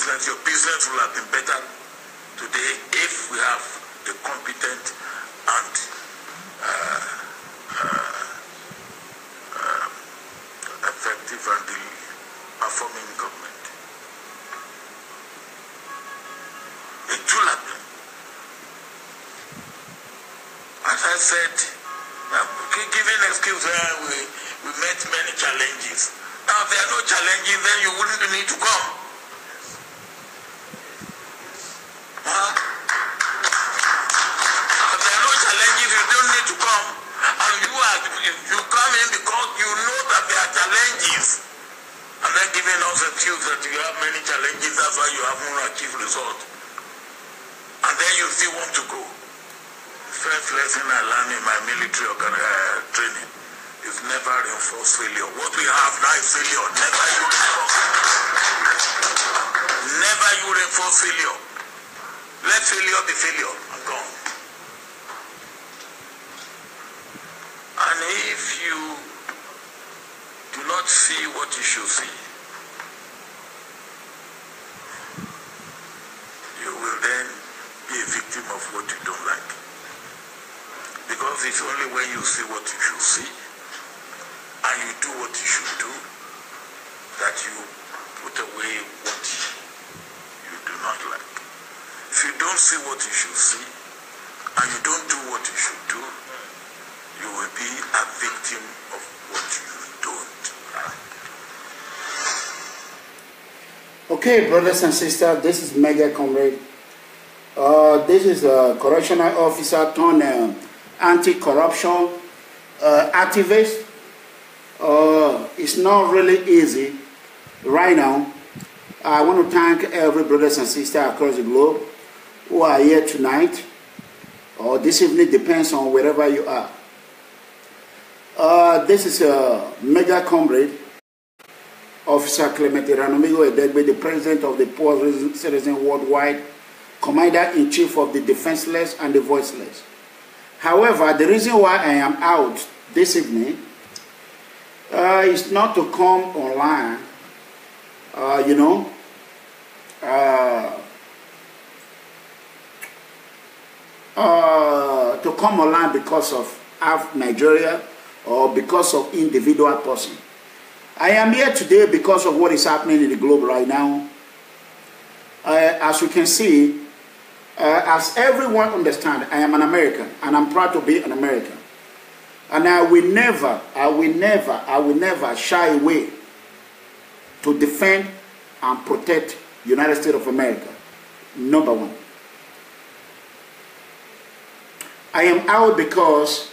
your business will have been better today if we have a competent and effective and performing government. It will happen. As I said, giving excuse, we met many challenges. Now, if there are no challenges, then you wouldn't need to come. Huh? If there are no challenges, you don't need to come. And you come in because you know that there are challenges. And then giving us excuse that you have many challenges, that's why you haven't achieved results. And then you still want to go. First lesson I learned in my military training is never reinforce failure. What we have now is failure. Never you reinforce. Never you reinforce failure. Let failure be failure and gone. And if you do not see what you should see, you will then be a victim of what you don't like. Because it's only when you see what you should see and you do what you should do that you put away what you do not like. If you don't see what you should see and you don't do what you should do, you will be a victim of what you don't like. Okay, brothers and sisters, this is Mega Comrade. This is a correctional officer turned anti-corruption activist. It's not really easy right now. I want to thank every brothers and sisters across the globe who are here tonight or this evening, depends on wherever you are. This is a Mega Comrade, Officer Clement Iranomigo Edegbe, the President of the Poor Citizen Worldwide, Commander-in-Chief of the Defenseless and the Voiceless. However, the reason why I am out this evening is not to come online, to come online because of Nigeria or because of individual person. I am here today because of what is happening in the globe right now. As you can see, as everyone understands, I am an American and I'm proud to be an American. And I will never shy away to defend and protect the United States of America. Number one. I am out because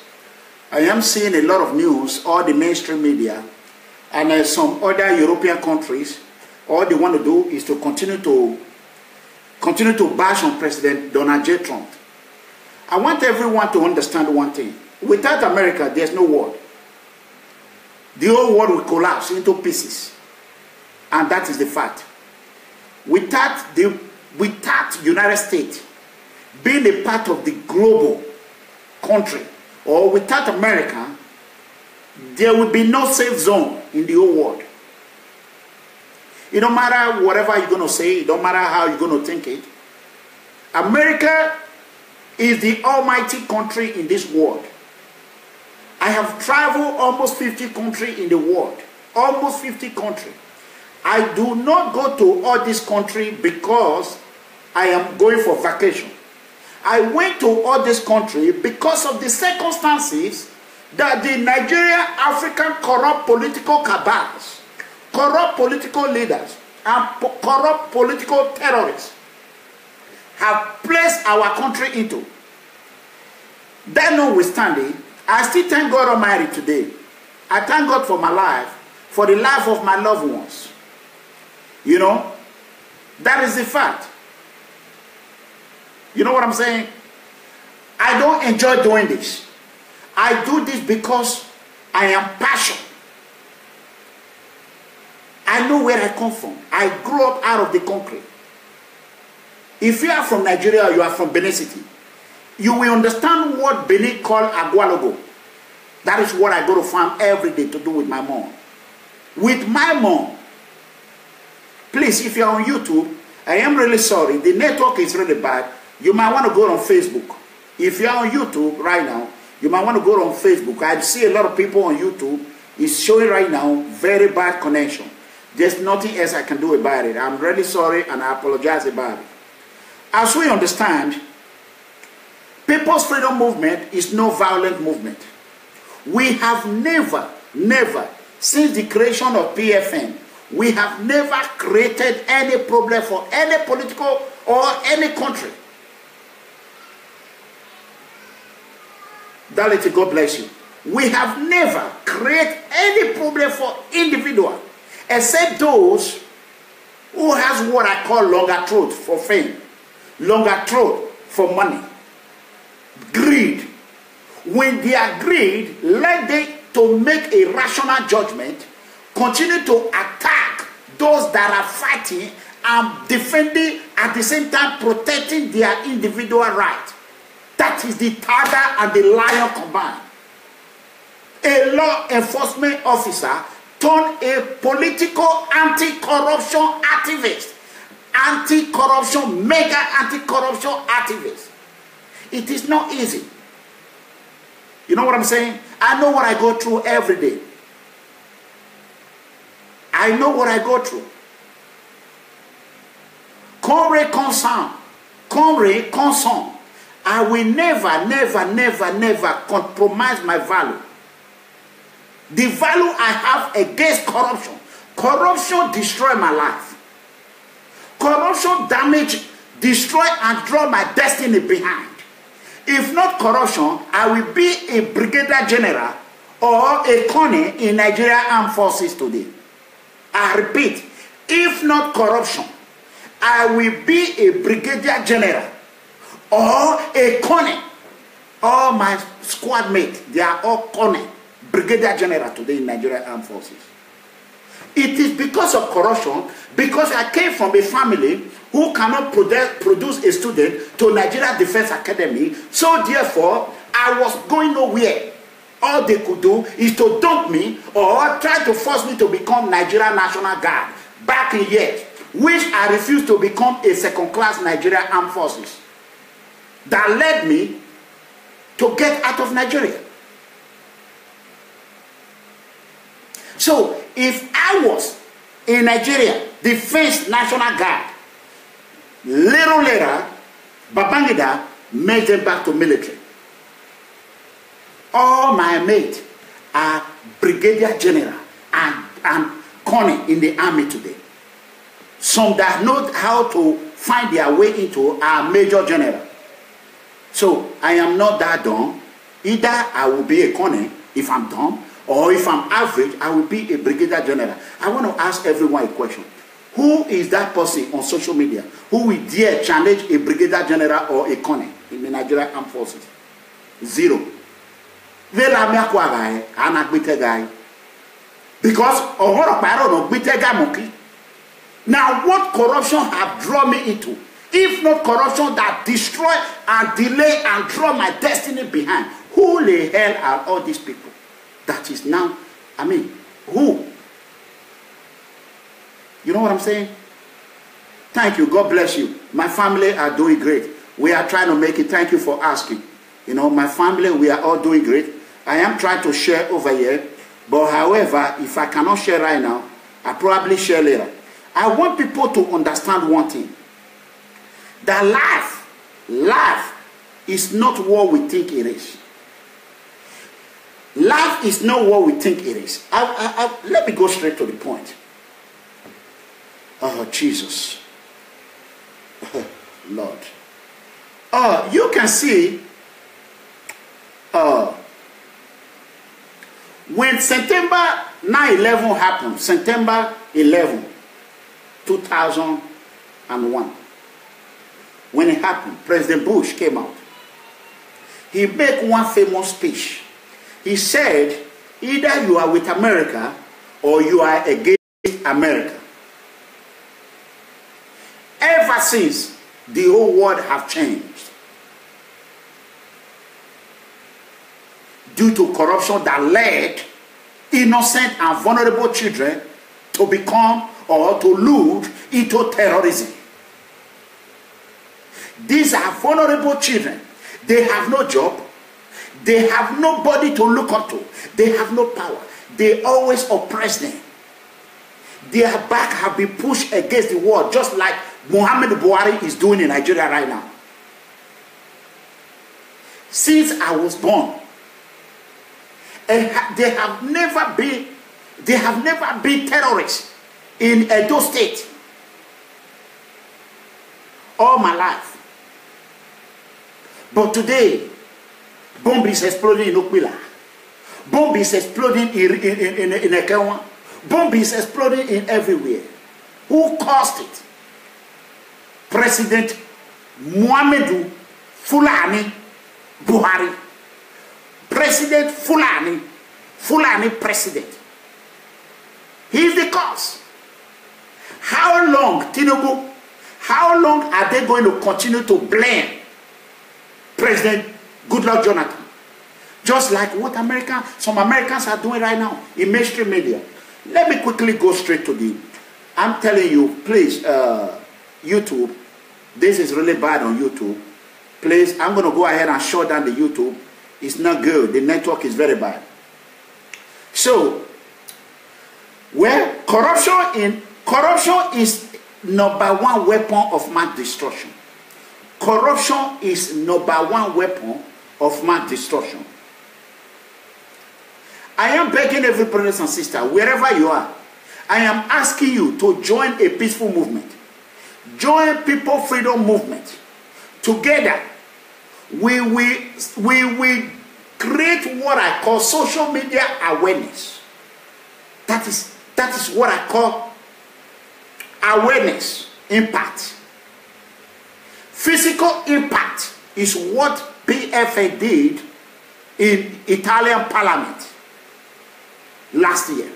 I am seeing a lot of news, all the mainstream media, and some other European countries, all they want to do is to continue to bash on President Donald J. Trump. I want everyone to understand one thing. Without America, there's no world. The whole world will collapse into pieces. And that is the fact. Without the United States being a part of the global country, or without America, there will be no safe zone in the whole world. It don't matter whatever you're going to say, it don't matter how you're going to think it. America is the almighty country in this world. I have traveled almost 50 countries in the world. Almost 50 countries. I do not go to all these countries because I am going for vacation. I went to all these countries because of the circumstances that the Nigerian African corrupt political cabals, corrupt political leaders, and corrupt political terrorists have placed our country into. That notwithstanding, I still thank God Almighty today. I thank God for my life, for the life of my loved ones. You know, that is the fact. You know what I'm saying? I don't enjoy doing this. I do this because I am passionate. I know where I come from. I grew up out of the concrete. If you are from Nigeria or you are from Benin City, you will understand what Benin call Agualogo. That is what I go to farm every day to do with my mom. With my mom. Please, if you are on YouTube, I am really sorry. The network is really bad. You might want to go on Facebook. If you're on YouTube right now, you might want to go on Facebook. I see a lot of people on YouTube. It's showing right now very bad connection. There's nothing else I can do about it. I'm really sorry and I apologize about it. As we understand, People's Freedom Movement is no violent movement. We have never, since the creation of PFN, we have never created any problem for any political or any country. Daliti, God bless you. We have never created any problem for individual, except those who has what I call longer throat for fame, longer throat for money, greed. When they are greed, let them to make a rational judgment, continue to attack those that are fighting and defending, at the same time protecting their individual right. That is the tiger and the lion combined. A law enforcement officer turned a political anti-corruption activist, anti-corruption, mega anti-corruption activist. It is not easy. You know what I'm saying? I know what I go through every day. I know what I go through. Comrade concern. I will never compromise my value. The value I have against corruption. Corruption destroy my life. Corruption damage, destroy and draw my destiny behind. If not corruption, I will be a brigadier general or a colonel in Nigeria Armed Forces today. I repeat, if not corruption, I will be a brigadier general or a colonel. All my squad mates, they are all colonel, brigadier general today in Nigeria Armed Forces. It is because of corruption, because I came from a family who cannot produce a student to Nigeria Defense Academy. So therefore, I was going nowhere. All they could do is to dump me or try to force me to become Nigeria National Guard back in years, which I refused to become a second-class Nigeria Armed Forces. That led me to get out of Nigeria. So, if I was in Nigeria Defense National Guard, little later, Babangida made them back to military. All my mates are brigadier general and colonel in the army today. Some that know how to find their way into are major general. So I am not that dumb. Either I will be a colonel if I'm dumb, or if I'm average, I will be a brigadier general. I want to ask everyone a question. Who is that person on social media who will dare challenge a brigadier general or a colonel in the Nigerian Armed Forces? Zero. Because now what corruption have drawn me into? If not corruption that destroy and delay and draw my destiny behind, who the hell are all these people? That is now, I mean, who? You know what I'm saying? Thank you. God bless you. My family are doing great. We are trying to make it. Thank you for asking. You know, my family, we are all doing great. I am trying to share over here. But however, if I cannot share right now, I'll probably share later. I want people to understand one thing. That life is not what we think it is. Life is not what we think it is. Let me go straight to the point. Oh, Jesus. Lord. You can see when September 9/11 happened, September 11, 2001, when it happened, President Bush came out. He made one famous speech. He said, either you are with America or you are against America. Ever since, the whole world have changed. Due to corruption that led innocent and vulnerable children to become or to lude into terrorism. These are vulnerable children. They have no job. They have nobody to look up to. They have no power. They always oppress them. Their back have been pushed against the wall, just like Muhammad Buhari is doing in Nigeria right now. Since I was born, and they have never been terrorists in Edo State all my life. But today, bomb is exploding in Okpila. Bomb is exploding in Ekewa. Bomb is exploding in everywhere. Who caused it? President Muhammadu Fulani Buhari. President Fulani president. He is the cause. How long, Tinubu, how long are they going to continue to blame President Goodluck Jonathan? Just like what some Americans are doing right now in mainstream media. Let me quickly go straight to the, I'm telling you, please, YouTube, this is really bad on YouTube. Please, I'm going to go ahead and shut down the YouTube. It's not good. The network is very bad. So, well, corruption is number one weapon of mass destruction. Corruption is number one weapon of mass destruction. I am begging every brother and sister, wherever you are, I am asking you to join a peaceful movement. Join People Freedom Movement. Together, we will create what I call social media awareness. That is what I call awareness, impact. Physical impact is what PFA did in Italian parliament last year.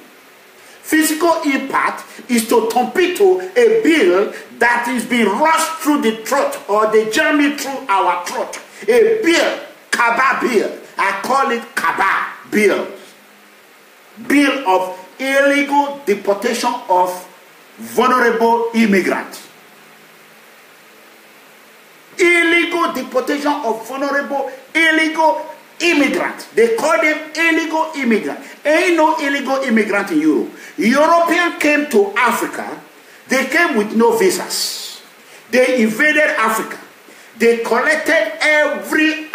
Physical impact is to torpedo a bill that is being rushed through the throat or the journey through our throat. A bill, Kaba bill. I call it Kaba bill. Bill of illegal deportation of vulnerable immigrants. Illegal deportation of vulnerable illegal immigrants. They call them illegal immigrants. Ain't no illegal immigrant in Europe. Europeans came to Africa. They came with no visas. They invaded Africa. They collected every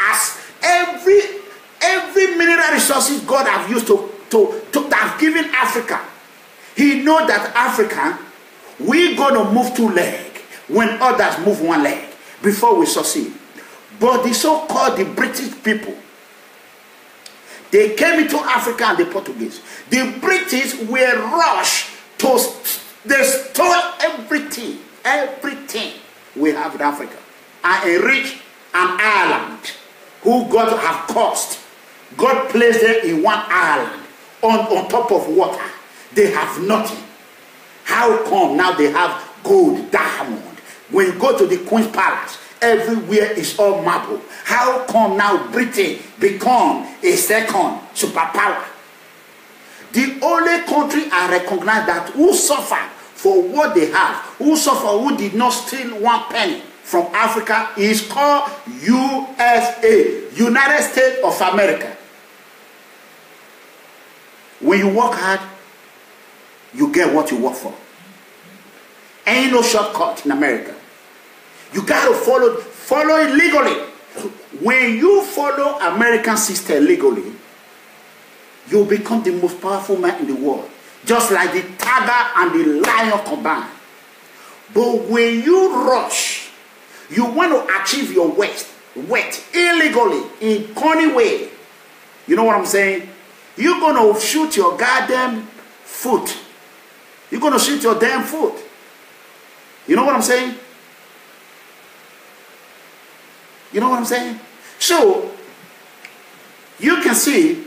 mineral resources God have used to have given Africa. He know that Africa, we're gonna move 2 legs when others move 1 leg before we succeed. But the so-called the British people, they came into Africa and the Portuguese. The British were rushed to, they stole everything we have in Africa and enriched an island who God have caused. God placed them in one island on top of water. They have nothing. How come now they have gold, diamond? When you go to the Queen's Palace, everywhere is all marble. How come now Britain become a second superpower? The only country I recognize that who suffer for what they have, who suffer, who did not steal 1 penny from Africa, is called USA, United States of America. When you work hard, you get what you work for. Ain't no shortcut in America. You got to follow it legally. When you follow American system legally, you become the most powerful man in the world. Just like the tiger and the lion combined. But when you rush, you want to achieve your weight illegally, in corny way. You know what I'm saying? You're going to shoot your goddamn foot. You're going to shoot your damn foot. You know what I'm saying? You know what I'm saying? So, you can see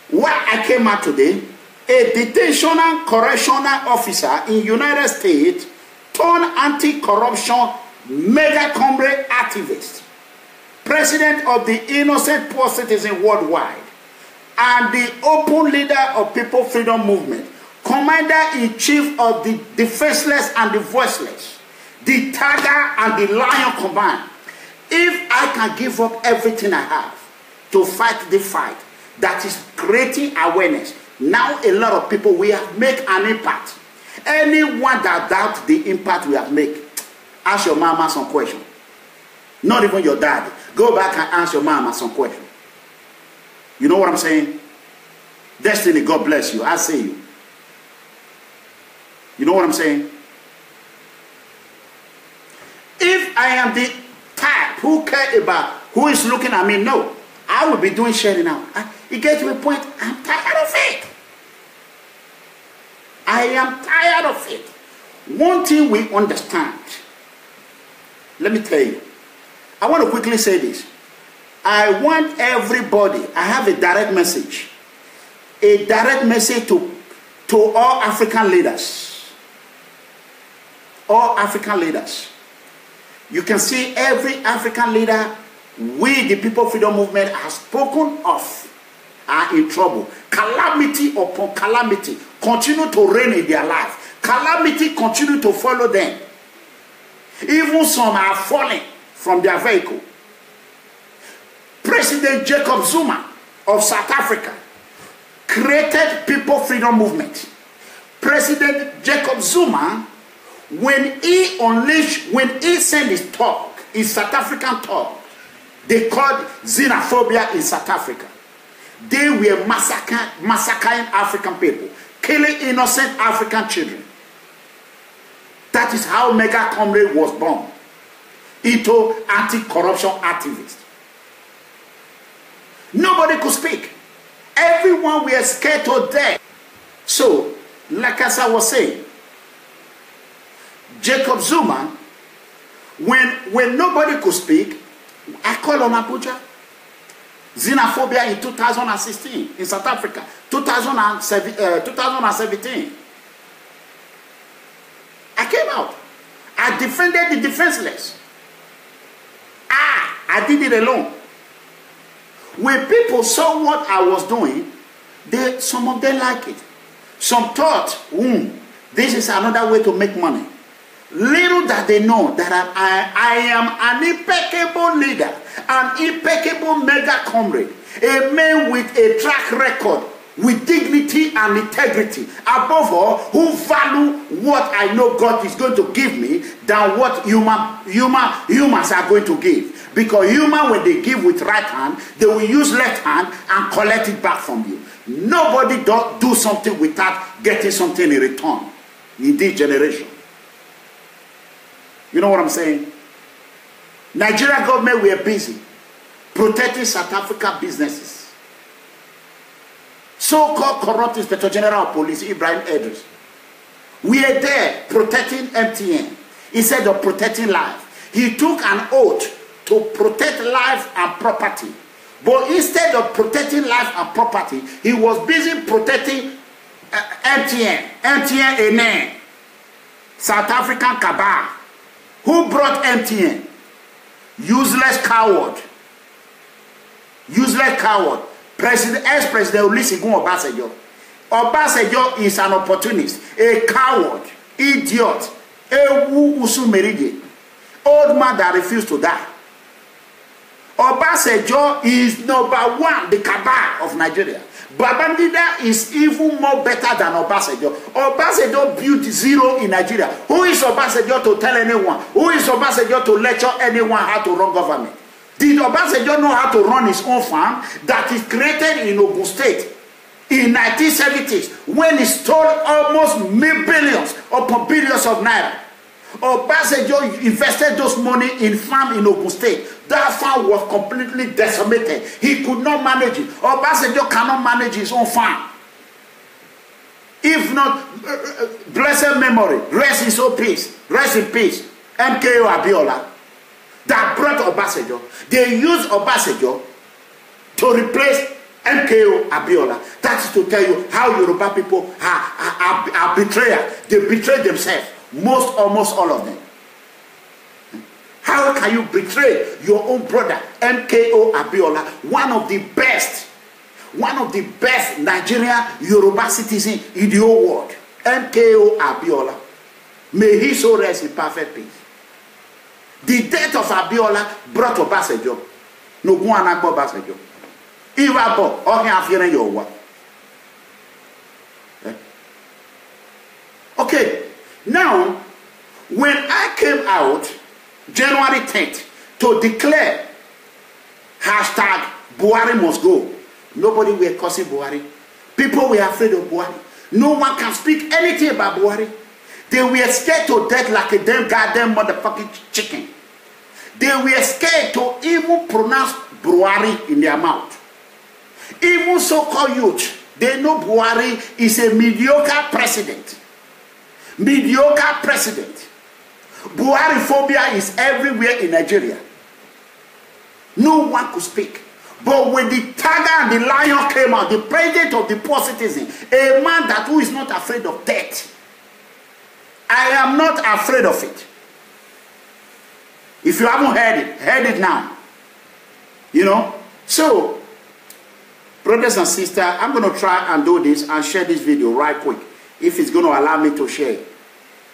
why I came out today. A detention and correctional officer in United States turned anti-corruption mega comrade activist, president of the Innocent Poor Citizen Worldwide, and the open leader of People Freedom Movement, commander-in-chief of the defenseless and the voiceless, the tiger and the lion combined. If I can give up everything I have to fight the fight that is creating awareness, now a lot of people, we have made an impact. Anyone that doubts the impact we have made, ask your mama some question. Not even your dad. Go back and ask your mama some question. You know what I'm saying? Destiny, God bless you. I see you. You know what I'm saying? If I am the type who care about who is looking at me, no. I will be doing sharing now. It gets to a point, I'm tired of it. I am tired of it. One thing we understand, let me tell you, I want to quickly say this. I want everybody, I have a direct message to all African leaders. All African leaders. You can see every African leader we, the People Freedom Movement, has spoken of are in trouble. Calamity upon calamity continue to reign in their life. Calamity continue to follow them. Even some are falling from their vehicle. President Jacob Zuma of South Africa created People Freedom Movement. President Jacob Zuma, when he sent his talk, his South African talk, they called xenophobia in South Africa. They were massacring African people, killing innocent African children. That is how Mega Comrade was born into anti-corruption activists. Nobody could speak. Everyone were scared to death. So, like as I was saying, Jacob Zuma, when nobody could speak, I called on Abuja. Xenophobia in 2016 in South Africa, 2017. I came out. I defended the defenseless. I did it alone. When people saw what I was doing, some of them liked it. Some thought, this is another way to make money. Little that they know that I am an impeccable leader, an impeccable Mega Comrade, a man with a track record, with dignity and integrity. Above all, who value what I know God is going to give me than what humans are going to give. Because human, when they give with right hand, they will use left hand and collect it back from you. Nobody do something without getting something in return in this generation. You know what I'm saying? Nigerian government were busy protecting South African businesses. So-called corrupt Inspector General of Police, Ibrahim Idris, we are there protecting MTN instead of protecting life. He took an oath to protect life and property. But instead of protecting life and property, he was busy protecting MTN, South African cabal. Who brought MTN? Useless coward. Useless coward. Ex-President Olusegun Obasanjo. Obasanjo is an opportunist, a coward, idiot, Ewu Usumeride, old man that refused to die. Obasanjo is #1, the cabal of Nigeria. Babangida is even more better than Obasanjo. Obasanjo built zero in Nigeria. Who is Obasanjo to tell anyone? Who is Obasanjo to lecture anyone how to run government? Did Obasanjo know how to run his own farm that is created in Ogun State in 1970s when he stole almost billions upon billions of naira? Obasanjo invested those money in farm in Ogun State. That farm was completely decimated. He could not manage it. Obasanjo cannot manage his own farm. If not, blessed memory, rest in peace, MKO Abiola, that brought Obasanjo. They used Obasanjo to replace MKO Abiola. That is to tell you how Yoruba people are betrayers. They betray themselves. Almost all of them. How can you betray your own brother, MKO Abiola, one of the best Nigerian Yoruba citizens in the whole world? MKO Abiola. May he so rest in perfect peace. The death of Abiola brought Obasanjo. No go and agbo Obasanjo. Iwabo, ohe afire yowa. Okay, now, when I came out, January 10th, to declare hashtag Buhari must go, nobody were cursing Buhari. People were afraid of Buhari. No one can speak anything about Buhari. They were scared to death like a damn goddamn motherfucking chicken. They were scared to even pronounce Buhari in their mouth. Even so-called youth, they know Buhari is a mediocre president. Mediocre president. Buhari phobia is everywhere in Nigeria. No one could speak. But when the tiger and the lion came out, the president of the poor citizen, a man that who is not afraid of death, I am not afraid of it. If you haven't heard it now. You know? So, brothers and sisters, I'm going to try and do this and share this video right quick. If it's going to allow me to share.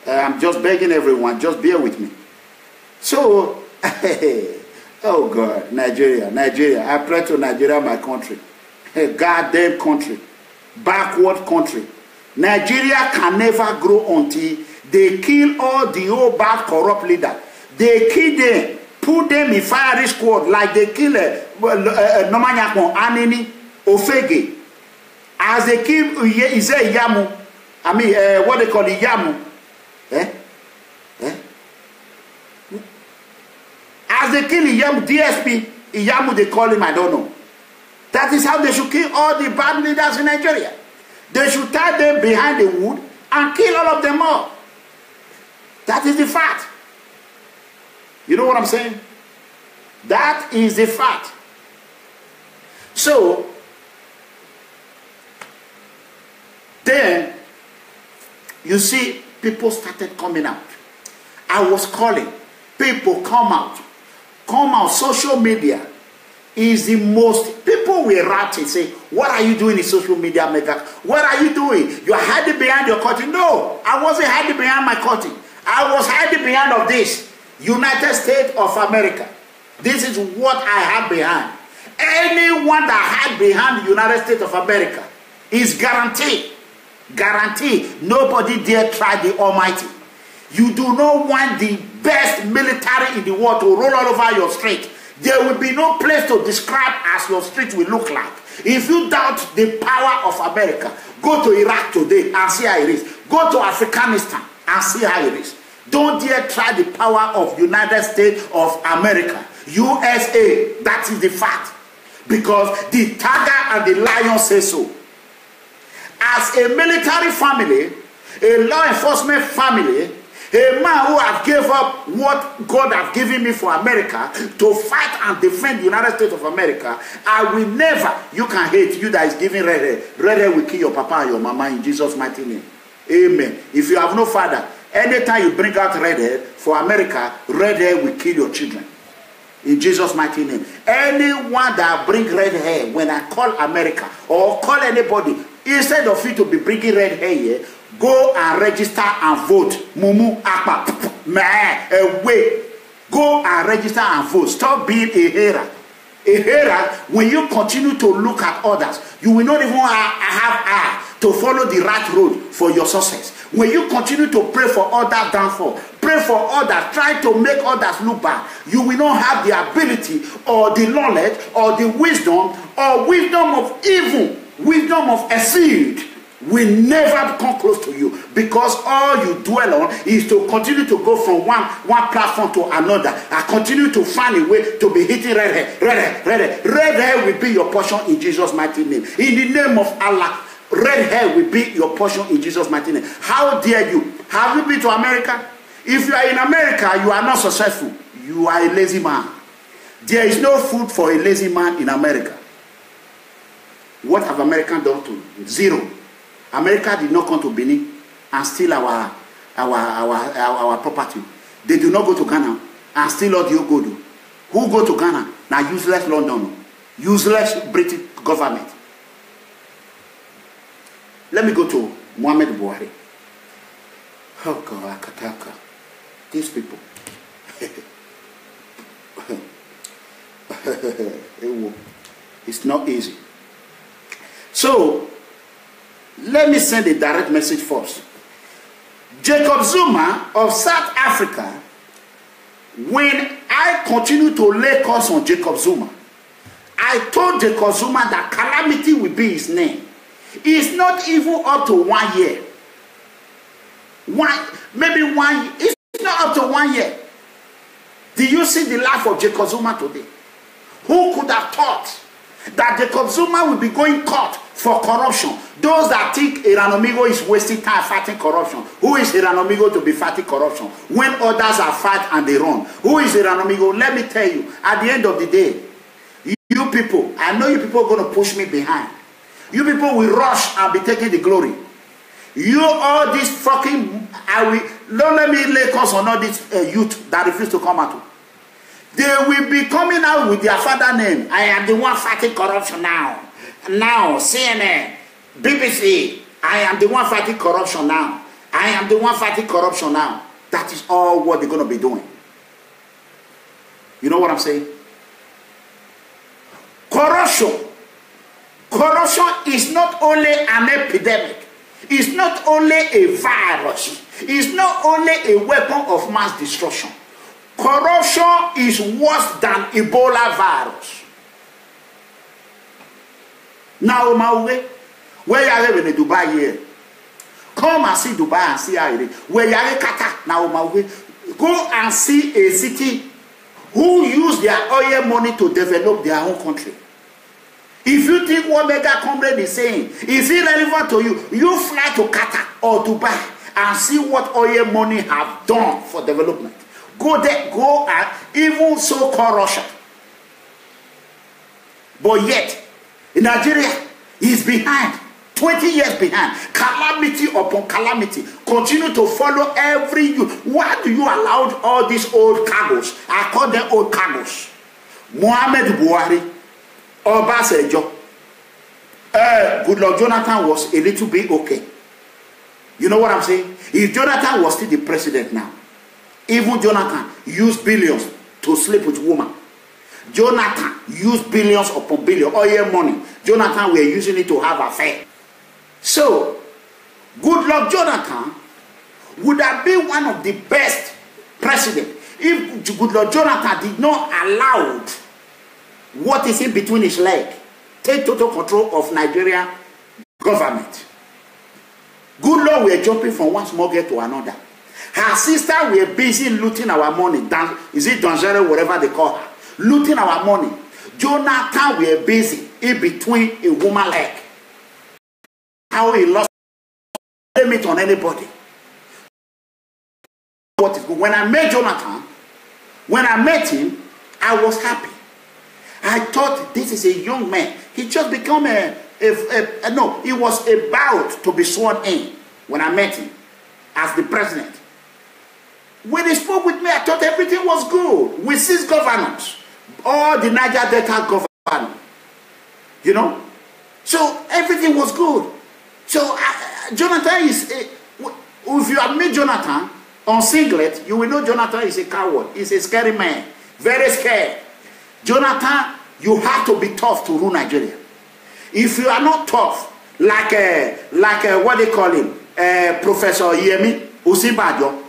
I'm just begging everyone, just bear with me. So, oh God, Nigeria. I pray to Nigeria, my country. A goddamn country. Backward country. Nigeria can never grow until they kill all the old bad corrupt leaders. They kill them, put them in fiery squad like they kill Nomanyakon, Anini, Ofege. As they kill Ize Yamu, I mean, what they call it, Yamu. As they kill Iyamu, DSP, Iyamu, they call him, I don't know. That is how they should kill all the bad leaders in Nigeria. They should tie them behind the wood and kill all of them all. That is the fact. You know what I'm saying? That is the fact. So, then, you see, people started coming out. I was calling. People come out. Come out. Social media is the most... People will rat and say, what are you doing in social media, Mega? What are you doing? You are hiding behind your curtain. No, I wasn't hiding behind my curtain. I was hiding behind of this. United States of America. This is what I have behind. Anyone that had behind the United States of America is guaranteed. Guaranteed. Nobody dare try the Almighty. You do not want the best military in the world to roll all over your street. There will be no place to describe as your street will look like. If you doubt the power of America, go to Iraq today and see how it is. Go to Afghanistan and see how it is. Don't dare try the power of United States of America. USA, that is the fact. Because the tiger and the lion say so. As a military family, a law enforcement family, a man who has gave up what God has given me for America to fight and defend the United States of America, I will never, you can hate you that is giving red hair. Red hair will kill your papa and your mama in Jesus' mighty name. Amen. If you have no father, anytime you bring out red hair for America, red hair will kill your children. In Jesus' mighty name. Anyone that bring red hair, when I call America or call anybody, instead of you to be bringing red hair here, go and register and vote. Mumu, Akpa, meh, away. Go and register and vote. Stop being a hater. A hater, when you continue to look at others, you will not even have eye to follow the right road for your success. When you continue to pray for others downfall, pray for others, try to make others look bad, you will not have the ability or the knowledge or the wisdom of evil, wisdom of a seed will never come close to you, because all you dwell on is to continue to go from one platform to another and continue to find a way to be hitting red hair. Red hair will be your portion in Jesus' mighty name. In the name of Allah, red hair will be your portion in Jesus' mighty name. How dare you? Have you been to America? If you are in America, you are not successful. You are a lazy man. There is no food for a lazy man in America. What have Americans done to you? Zero. America did not come to Benin and steal our property. They do not go to Ghana and steal all the Ogodo. Who go to Ghana? Now useless London. Useless British government. Let me go to Muhammad Buhari. Oh God, Akataka. These people. It's not easy. So, let me send a direct message first. Jacob Zuma of South Africa, when I continue to lay curse on Jacob Zuma, I told Jacob Zuma that calamity will be his name. It's not even up to 1 year. Maybe 1 year. It's not up to 1 year. Do you see the life of Jacob Zuma today? Who could have thought that Jacob Zuma will be going court for corruption? Those that think Iranomigo is wasting time fighting corruption. Who is Iranomigo to be fighting corruption? When others are fight and they run. Who is Iranomigo? Let me tell you, at the end of the day, you people, I know you people are going to push me behind. You people will rush and be taking the glory. You all this fucking, don't let me lay curse on all these youth that refuse to come out. They will be coming out with their father name. I am the one fighting corruption now. Now, CNN, BBC, I am the one fighting corruption now. I am the one fighting corruption now. That is all what they're going to be doing. You know what I'm saying? Corruption. Corruption is not only an epidemic. It's not only a virus. It's not only a weapon of mass destruction. Corruption is worse than Ebola virus. Now, Mauwe, where you are in Dubai here? Come and see Dubai and see how it is. Where you are in Qatar, now, Mauwe, go and see a city who use their oil money to develop their own country. If you think what Mega Comrade is saying is irrelevant to you, you fly to Qatar or Dubai and see what oil money have done for development. Go there, go and even so-called Russia. But yet, in Nigeria, is behind, 20 years behind, calamity upon calamity, continue to follow every youth. Why do you allow all these old cargos? I call them old cargos. Muhammad Buhari, Obasanjo, Goodluck Jonathan was a little bit okay. You know what I'm saying? If Jonathan was still the president now, even Jonathan used billions to sleep with women. Jonathan used billions upon billions, oil money. Jonathan were using it to have affair. So, Goodluck Jonathan would have been one of the best presidents if Goodluck Jonathan did not allow what is in between his leg take total control of Nigerian government. Goodluck were jumping from one small girl to another. Her sister were busy looting our money. Is it Donjere, whatever they call her? Looting our money. Jonathan were busy in between a woman leg. How he lost limit on anybody. What is good? When I met Jonathan, when I met him, I was happy. I thought this is a young man. He just become no, he was about to be sworn in when I met him as the president. When he spoke with me, I thought everything was good. We seized governors, all the Niger Delta governors, you know. So everything was good. So Jonathan is, if you have met Jonathan on singlet, you will know Jonathan is a coward. He's a scary man, very scared. Jonathan, you have to be tough to rule Nigeria. If you are not tough, like what they call him, Professor Yemi Osinbajo,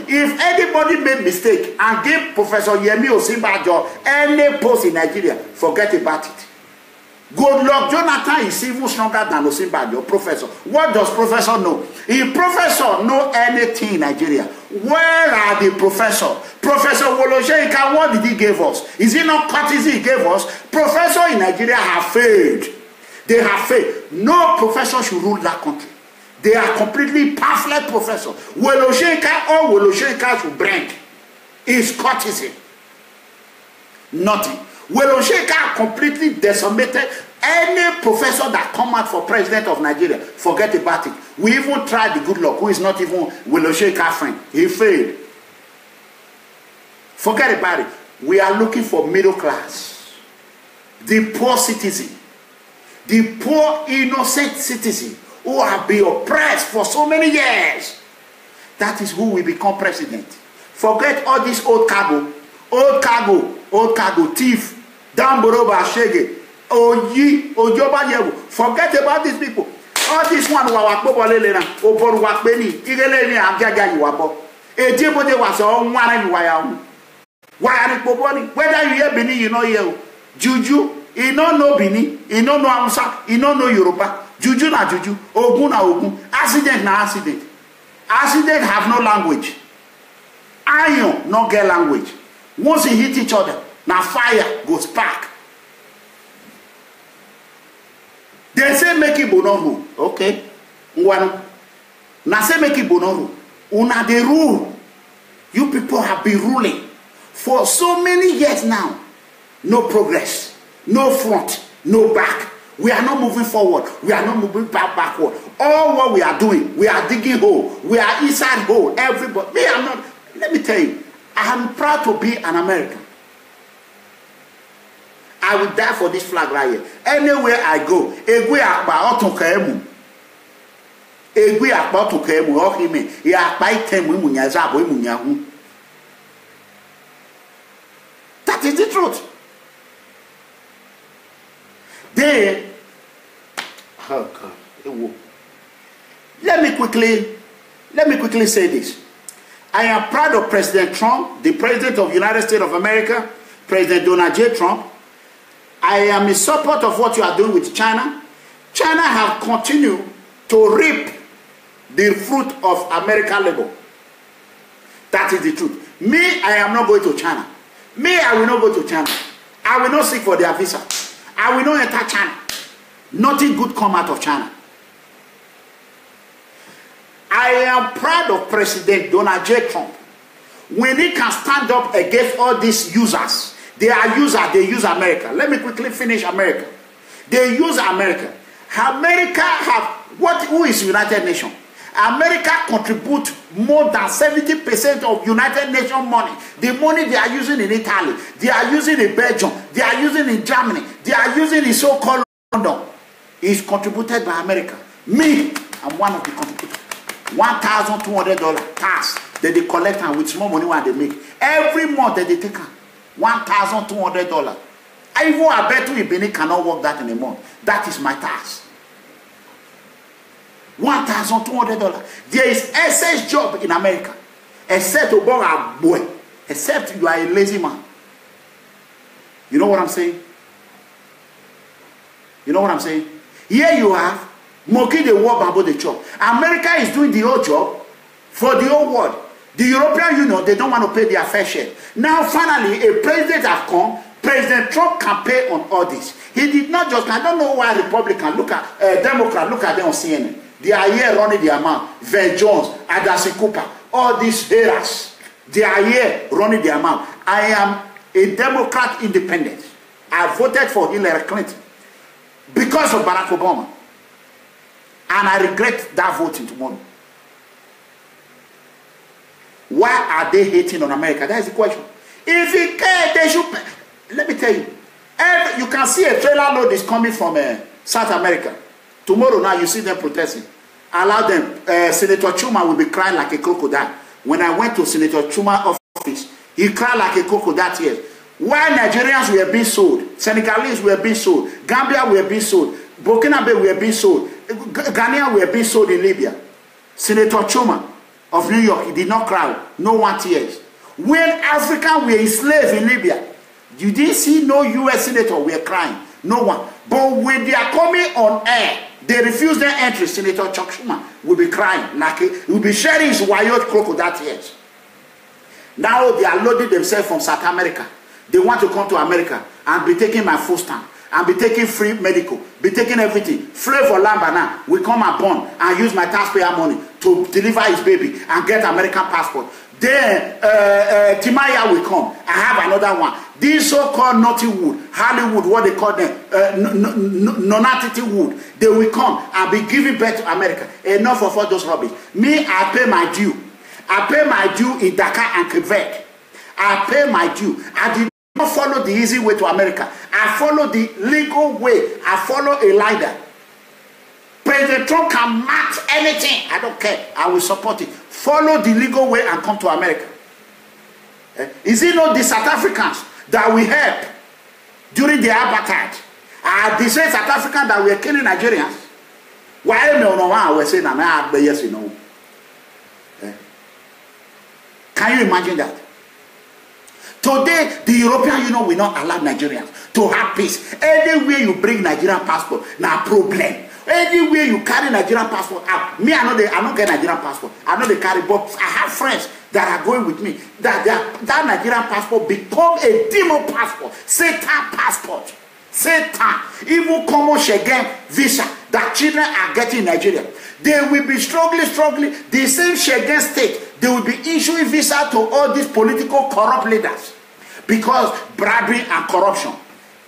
if anybody made mistake and give Professor Yemi Osinbajo any post in Nigeria, forget about it. Goodluck Jonathan is even stronger than Osinbajo, professor. What does professor know? If professor know anything in Nigeria, where are the professor? Professor Wolosheika, what did he give us? Is it not courtesy he gave us? Professor in Nigeria have failed. They have failed. No professor should rule that country. They are completely pamphlet professor. Wolosheika, all Wolosheika should bring is courtesy. Nothing. Wolosheika completely decimated any professor that come out for president of Nigeria. Forget about it. We even tried the Goodluck, who is not even Wolosheika friend. He failed. Forget about it. We are looking for middle class. The poor citizen. The poor innocent citizen who have been oppressed for so many years. That is who will become president. Forget all this old cabo old cargo, thief, down Boroba Shege, Oyi, Ojoba Yewu. Forget about these people. All this one who are Bobolena, Obor Wakbeni, Igeleni, and Gaga Yuabo. A Jibode was on one wire. Why are you Boboni? Whether you hear Bini, you know you. Juju, you don't know Bini, you don't know Amsa, you don't know Yoruba. Juju na Juju, Ogun na Ogun, accident na accident. Accident have no language. Iron no get language. Once you hit each other, now fire goes back. They say make it bonoru. Okay. One. Now say make it bonoru. Una the rule. You people have been ruling for so many years now. No progress. No front. No back. We are not moving forward. We are not moving backward. All what we are doing, we are digging hole. We are inside hole. Everybody. Me, I'm not. Let me tell you, I am proud to be an American. I will die for this flag right here. Anywhere I go, egwe akpa otokemu. Egwe akpa otokemu ohime. Ya akpa itemu imunyaza abo imunyahu. That is the truth. Then, oh God, let me quickly say this. I am proud of President Trump, the President of the United States of America, President Donald J. Trump. I am in support of what you are doing with China. China have continued to reap the fruit of American labor. That is the truth. Me, I am not going to China. Me, I will not go to China. I will not seek for their visa. I will not enter China. Nothing good come out of China. I am proud of President Donald J. Trump. When he can stand up against all these users, they are users, they use America. Let me quickly finish America. They use America. America who is United Nations? America contributes more than 70% of United Nations money. The money they are using in Italy, they are using in Belgium, they are using in Germany, they are using in so-called London. Is contributed by America. Me, I'm one of the contributors. $1,200 tax that they collect and with small money what they make. Every month that they take $1,200. I bet you Benin cannot work that in a month. That is my tax. $1,200. There is SS job in America. Except a boy. Except you are a lazy man. You know what I'm saying? You know what I'm saying? Here you have Monkey the work about the job. America is doing the whole job for the whole world. The European Union, they don't want to pay their fair share. Now, finally, a president has come. President Trump can pay on all this. He did not just, I don't know why Republican, look at, Democrat, look at them on CNN. They are here running their mouth. Van Jones, Adasi Cooper, all these haters, they are here running their mouth. I am a Democrat independent. I voted for Hillary Clinton because of Barack Obama. And I regret that voting tomorrow. Why are they hating on America? That is the question. If you care, they should pay. Let me tell you. You can see a trailer load is coming from South America. Tomorrow now you see them protesting. Allow them. Senator Chuma will be crying like a crocodile. When I went to Senator Chuma's office, he cried like a crocodile tears. Why Nigerians were being sold, Senegalese were being sold, Gambia were being sold, Burkina Faso were being sold, Ghanaians were being sold in Libya. Senator Chuma of New York, he did not cry, no one tears. When Africans were enslaved in Libya, you didn't see no US senator were crying, no one. But when they are coming on air, they refuse their entry. Senator Chuck Schumer will be crying, like he will be shedding his wild crocodile tears. Now they are loading themselves from South America. They want to come to America and be taking my food stamp, and be taking free medical, be taking everything. Flavor Lambana will come and born and use my taxpayer money to deliver his baby and get American passport. Then Timaya will come. I have another one. These so-called Nollywood, Hollywood, what they call them, non-attitude wood, they will come and be giving birth to America. Enough of all those rubbish. Me, I pay my due. I pay my due in Dakar and Quebec. I pay my due. I did not follow the easy way to America. I follow the legal way. I follow a ladder. President Trump can match anything. I don't care. I will support it. Follow the legal way and come to America. Is it not the South Africans that we helped during the apartheid? Are the same South Africans that were killing Nigerians? Why no we saying yes, you know? Can you imagine that? Today, the European Union will not allow Nigerians to have peace. Anywhere you bring Nigerian passport, now problem. Anywhere you carry Nigerian passport out, me, I don't get Nigerian passport. I know they carry, but I have friends that are going with me. That Nigerian passport become a demon passport, Satan passport. Satan, even common Schengen visa that children are getting in Nigeria. They will be struggling. The same Schengen state, they will be issuing visa to all these political corrupt leaders because bribery and corruption.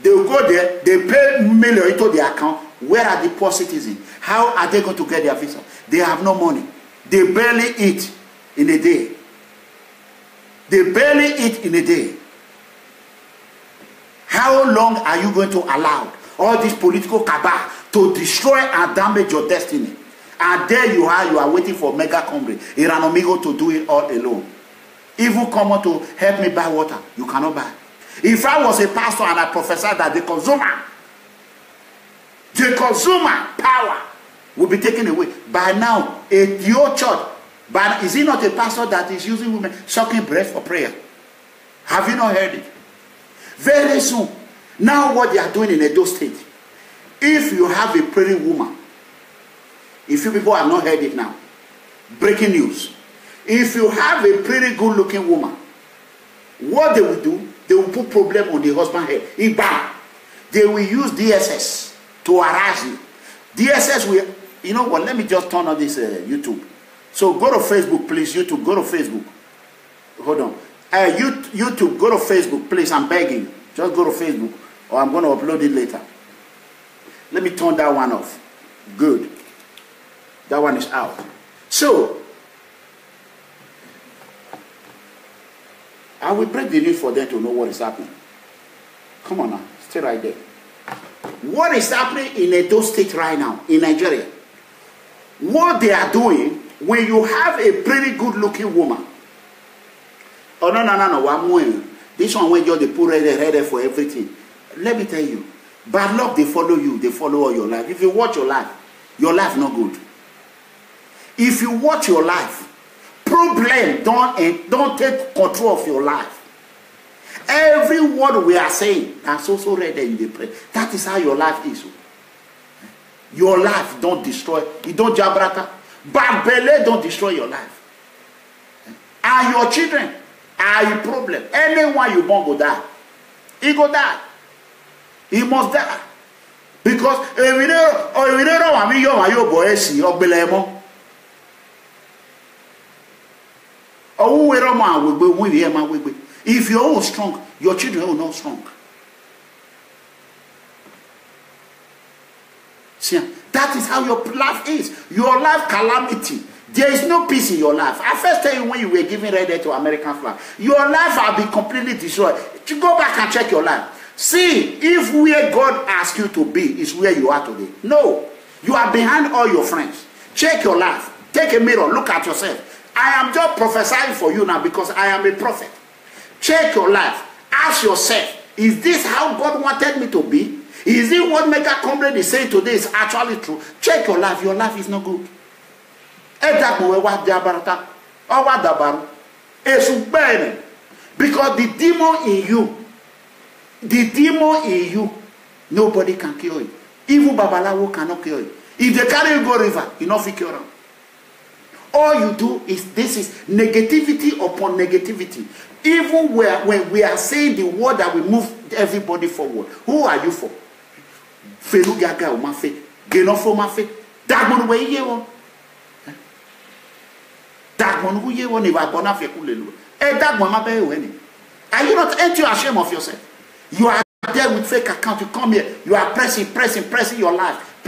They will go there, they pay millions into their account. Where are the poor citizens? How are they going to get their visa? They have no money. They barely eat in a day. They barely eat in a day. How long are you going to allow all this political cabal to destroy and damage your destiny? And there you are waiting for Mega Comrade, Iranomigo, to do it all alone. Even come on to help me buy water, you cannot buy. If I was a pastor and I prophesied that the consumer power will be taken away, by now, your church, but is it not a pastor that is using women sucking breath for prayer? Have you not heard it? Very soon, now what they are doing in Edo State, if you have a praying woman, if you people have not heard it now, breaking news, if you have a pretty good looking woman, what they will do, they will put problem on the husband's head. They will use DSS to harass you. DSS will, you know what, let me just turn on this YouTube. So go to Facebook, please. YouTube, go to Facebook. Hold on. YouTube, go to Facebook, please. I'm begging. Just go to Facebook, or I'm going to upload it later. Let me turn that one off. Good. That one is out. So, I will break the news for them to know what is happening. Come on now. Stay right there. What is happening in Edo State right now, in Nigeria? What they are doing, when you have a pretty good looking woman, oh no, I'm winning. This one when you're the poor ready for everything. Let me tell you, bad luck, they follow you, they follow all your life. If you watch your life not good. If you watch your life, problem don't take control of your life. Every word we are saying, that's also read in the prayer. That is how your life is. Your life don't destroy. You don't jabrata. Bad belly don't destroy your life. And your children are a problem. Anyone you born go die. He go die. He must die. Because if you're all strong, your children are not strong. See, that is how your life is. Your life calamity. There is no peace in your life. I first tell you when you were giving red to American flag, your life has been completely destroyed. You go back and check your life. See, if where God asked you to be is where you are today. No. You are behind all your friends. Check your life. Take a mirror. Look at yourself. I am just prophesying for you now because I am a prophet. Check your life. Ask yourself, is this how God wanted me to be? Is it what Mega Comrade is saying today is actually true? Check your life. Your life is not good. Because the demon in you, nobody can cure it. Even Babalawo cannot cure it. If they carry you go river, you not fit cure them. All you do is, this is negativity upon negativity. Even when we are saying the word that will move everybody forward. Who are you for? Felugaga o mafe, genofo mafe, dagmon we ye won. Dagmon we ye won if I bona fe kulelu. Dagmon ma be we ni. Are you not ashamed of yourself? You are there with fake account. You come here, you are pressing your life.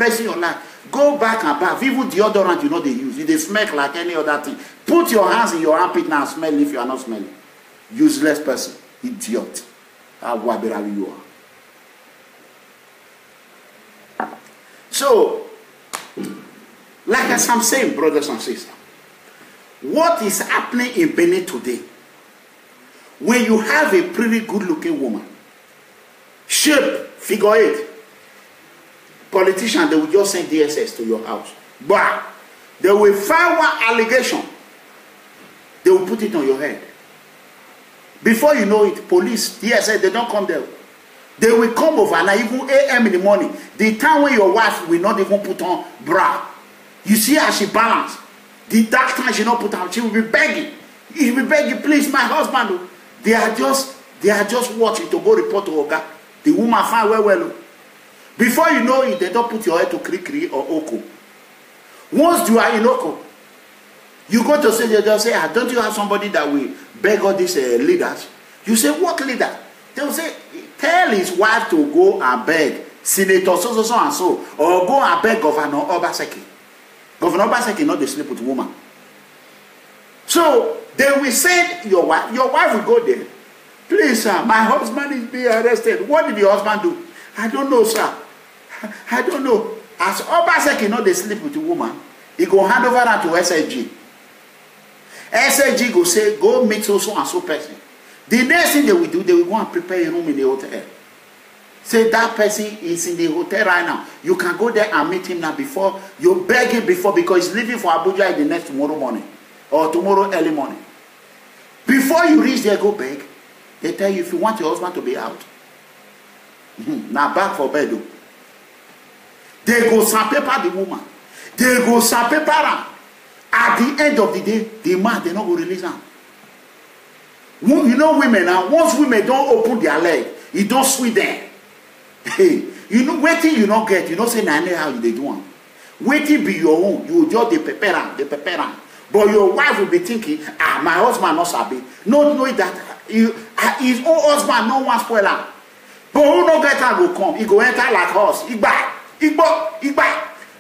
Go back and bath. Even deodorant you know they use. They smell like any other thing. Put your hands in your armpit now and smell if you are not smelling. Useless person. Idiot. How waberawi you are. So, like as I'm saying, brothers and sisters, what is happening in Benin today? when you have a pretty good-looking woman, shape, figure 8, politicians, they will just send DSS to your house. But they will find one allegation. They will put it on your head. Before you know it, police, DSS, they don't come there. They will come over and even AM in the morning. The time when your wife will not even put on bra. You see how she balance. The dark time she not put on, she will be begging. She will be begging, please, my husband. They are just watching to go report to Oga. The woman find well. Before you know it, they don't put your head to Kri or Oko. Once you are in Oko, you go to say, they just say, don't you have somebody that will beg all these leaders? You say, what leader? They will say, tell his wife to go and beg Senator so and so, or go and beg Governor Obaseki. Governor Obaseki not they sleep with woman. So they will send your wife. Your wife will go there. Please, sir, my husband is being arrested. What did your husband do? I don't know, sir. I don't know. As Obaseki not they sleep with a woman, he go hand over that to SSG. SSG go say, go meet so and so person. The next thing they will do, they will go and prepare a room in the hotel. Say that person is in the hotel right now. You can go there and meet him now before. You beg him before because he's leaving for Abuja in the next tomorrow morning. Or tomorrow early morning. Before you reach there, go beg. They tell you if you want your husband to be out. Now back for bed. They go sandpaper the woman. They go sandpaper her. At the end of the day, the man, they not go release him. You know women now, once women don't open their leg, you don't sweet them. Hey, you know, waiting you don't get, you don't say nah, how they do one. Waiting be your own, you just the prepare. But your wife will be thinking, my husband not sabi. Not knowing that his own husband no one spoil him. But who no get her go come, he go enter like us. He buy.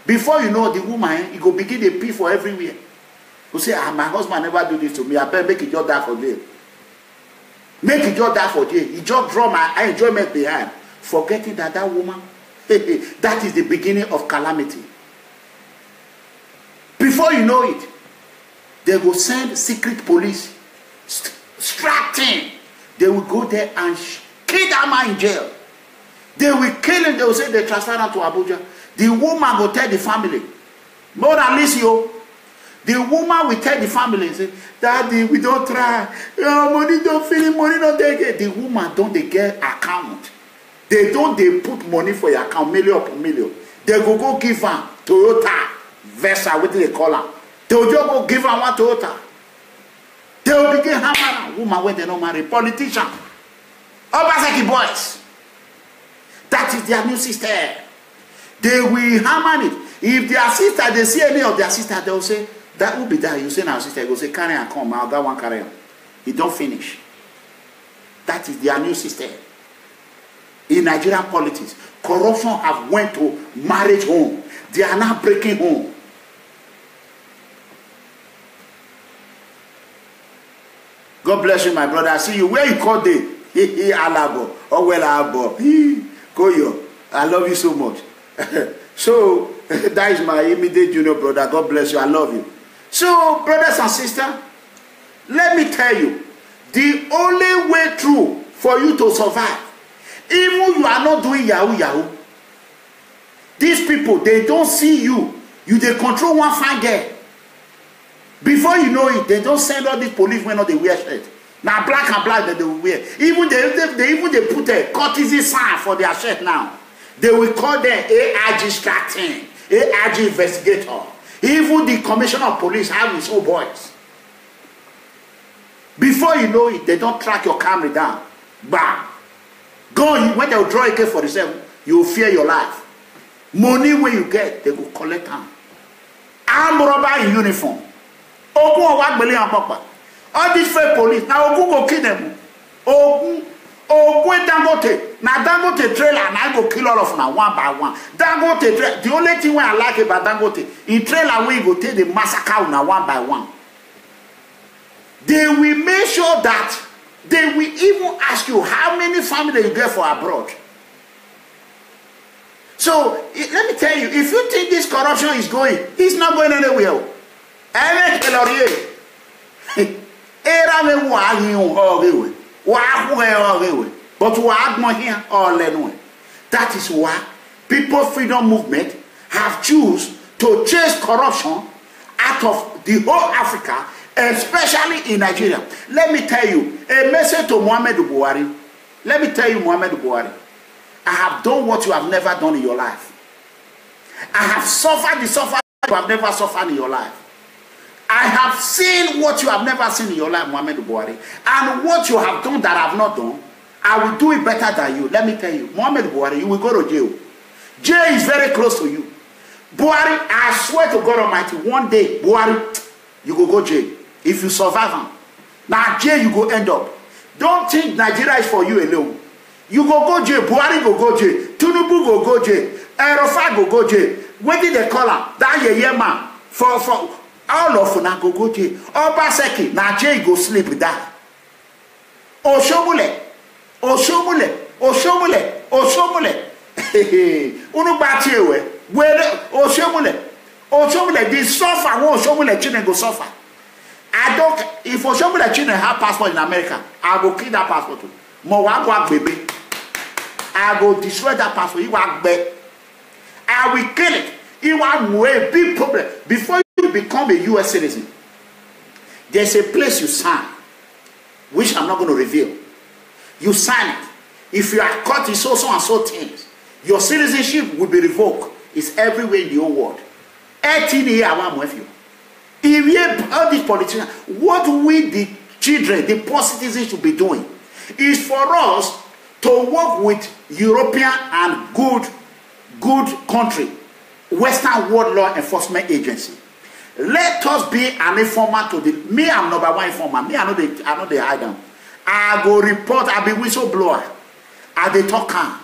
Before you know the woman, he go begin to pee for everywhere. You say, my husband never do this to me. I better make it just die for jail. Make it just die for jail. He just draw my enjoyment behind. Forgetting that woman, that is the beginning of calamity. Before you know it, they will send secret police, strapped in. They will go there and kill that man in jail. They will kill him. They will say they transfer him to Abuja. The woman will tell the family, more than this, yo. The woman will tell the family, say, Daddy, we don't try. Money don't feel it, money don't take it. The woman don't they get account. They put money for your account, million upon million. They go give her Toyota Versa, what do they call her? They will just go give her one Toyota. They will begin hammering woman when they don't marry. Politician. Obaseki boys. That is their new sister. They will hammer it. If their sister, they see any of their sister, they will say, that will be that. You say now, sister, you go say, carry and come. I'll get one carry on. He don't finish. That is their new sister. In Nigerian politics, corruption have went to marriage home. They are now breaking home. God bless you, my brother. I see you. Where you call day? Alabo. Oh, well, Alabo. Koyo. I love you so much. So, that is my immediate junior brother. God bless you. I love you. So, brothers and sisters, let me tell you, the only way through for you to survive, even you are not doing yahoo, these people, they don't see you. They control one fine girl. Before you know it, they don't send all these police when they wear shirt. Now black and black that they will wear. Even they put a courtesy sign for their shirt now. They will call them AIG Stratton, AIG Investigator. Even the Commissioner of Police have his own boys. Before you know it, they don't track your camera down. Bam. Go, when they will draw AK-47, you will fear your life. Money when you get, they will collect them. Armed robber in uniform. All these fake police, now Ogun go kill them. Ogun Dangote. Now Dangote trailer, and I go kill all of them one by one. Dangote trailer, the only thing I like about Dangote, in trailer we go take the massacre one by one. They will make sure that they will even ask you how many families you get for abroad. So, let me tell you, if you think this corruption is going, it's not going anywhere. But we are more here all anyway. That is why People Freedom Movement have chosen to chase corruption out of the whole Africa, especially in Nigeria. Let me tell you, a message to Muhammad Buhari. Let me tell you, Muhammad Buhari, I have done what you have never done in your life. I have suffered the suffering you have never suffered in your life. I have seen what you have never seen in your life, Muhammad Buhari. And what you have done that I have not done, I will do it better than you. Let me tell you, Muhammad Buhari, you will go to jail. Jail is very close to you. Buhari, I swear to God Almighty, one day, Buhari, you will go jail. If you survive him. Now jail you go end up. Don't think Nigeria is for you alone. You go jail, Buhari go jail, Tinubu go jail, Erofat go jail. When did they call him? That year man. For all of them go jail. Obaseki, now jail go sleep with that. Oshomule. Unubati we. Where Oshomule, this suffer, Oshomule children go suffer. I don't, if Oshomule children have passport in America, I will kill that passport too. Baby. I will destroy that passport. I will kill it. It will a big problem. Before you become a US citizen, there's a place you sign, which I'm not going to reveal. You sign it. If you are caught in so and so things, your citizenship will be revoked. It's everywhere in the whole world. 18 years I want with you. If we have all these politicians, what we the children, the poor citizens should be doing is for us to work with European and good country, Western World Law Enforcement Agency. Let us be an informer to the. Me, I'm number one informer. Me, I know they hide them. I go report. I be whistleblower. I dey talk am.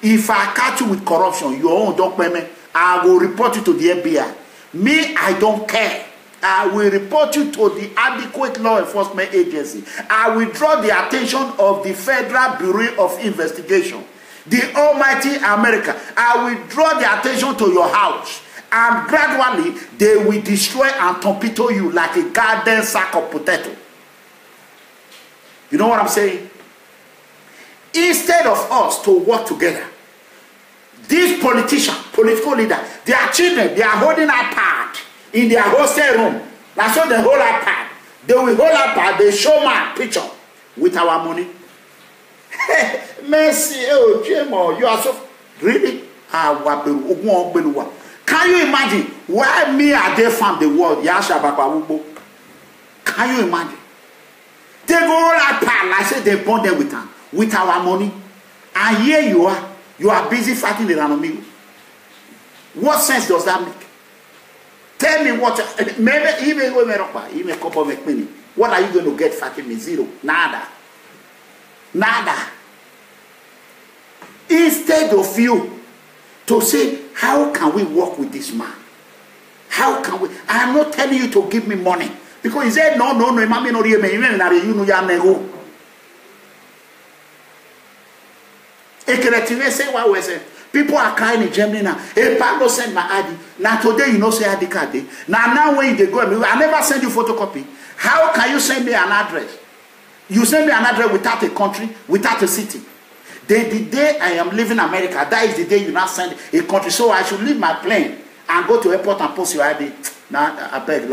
If I catch you with corruption, your own don't pay me. I will report you to the FBI. Me, I don't care. I will report you to the adequate law enforcement agency. I will draw the attention of the Federal Bureau of Investigation, the almighty America. I will draw the attention to your house. And gradually, they will destroy and torpedo you like a garden sack of potato. You know what I'm saying? Instead of us to work together, these politicians, political leaders, their children, they are holding iPad in their hostel room. That's what they hold iPad. They will hold iPad, they show my picture with our money. Mercy, oh, Jemo, you are so really. Can you imagine why me are they from the world? Can you imagine? They go all iPad, like say they bond them with our money. And here you are busy fighting the enemy. What sense does that make? Tell me what, maybe even what are you going to get fighting me? Zero. Nada. Instead of you to say, how can we work with this man? How can we? I am not telling you to give me money. Because he said, no, people are crying in Germany now. Hey, Pablo sent my ID. Now today you know say ID card. Now when they go, I never send you photocopy. How can you send me an address? You send me an address without a country, without a city. The day I am leaving America, that is the day you now send a country. So I should leave my plane and go to airport and post your ID. Now I beg, you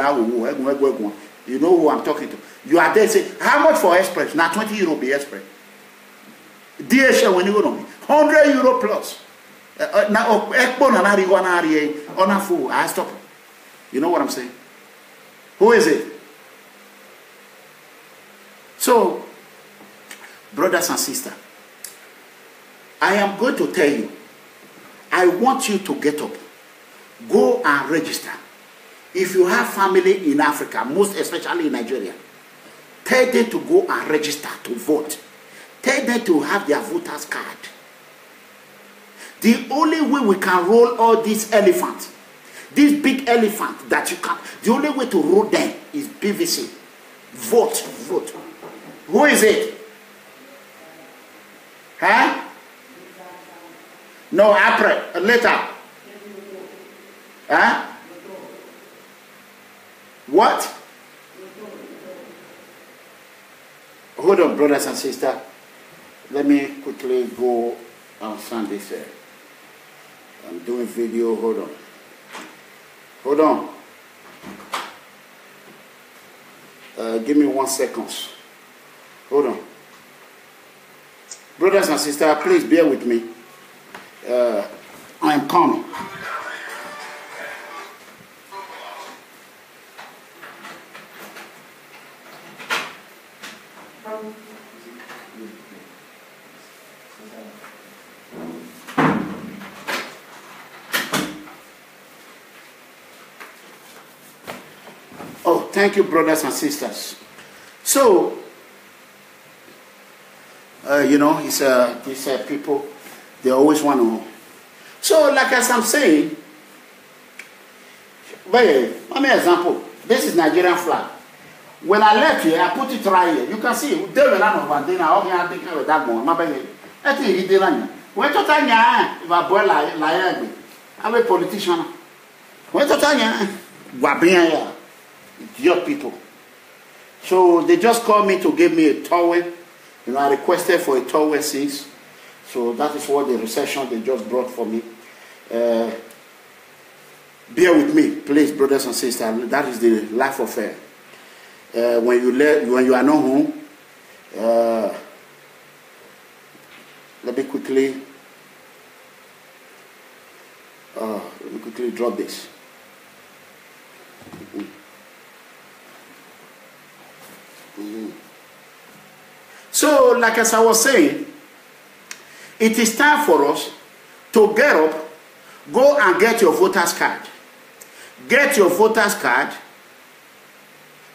know who I'm talking to. You are there say, how much for express? Now 20 euro be express. DHL when you go on 100 euro plus. Now I stop. You know what I'm saying? Who is it? So, brothers and sisters, I am going to tell you, I want you to get up. Go and register. If you have family in Africa, most especially in Nigeria, tell them to go and register to vote. Tell them to have their voter's card. The only way we can roll all these elephants, these big elephants that you can, the only way to roll them is PVC. Vote. Who is it? Huh? No, April, later. Huh? What? Hold on, brothers and sisters. Let me quickly go and find this. I'm doing video. Hold on. Hold on. Give me 1 second. Hold on. Brothers and sisters, please bear with me. I am coming. Oh, thank you, brothers and sisters. So, you know, these people, they always want to. So, like as I'm saying, well, let me example. This is Nigerian flag. When I left here, I put it right here. You can see, they were not over there. I think with that one. My baby, I think he did. When to Tanya, if I boy like I'm a politician. When to Tanya, Wabia, idiot people. So they just called me to give me a towel. You know, I requested for a towel since. So that is what the recession they just brought for me. Bear with me, please, brothers and sisters. That is the life affair. When you are not home, let me quickly drop this. So, like as I was saying, it is time for us to get up, go and get your voter's card. Get your voter's card.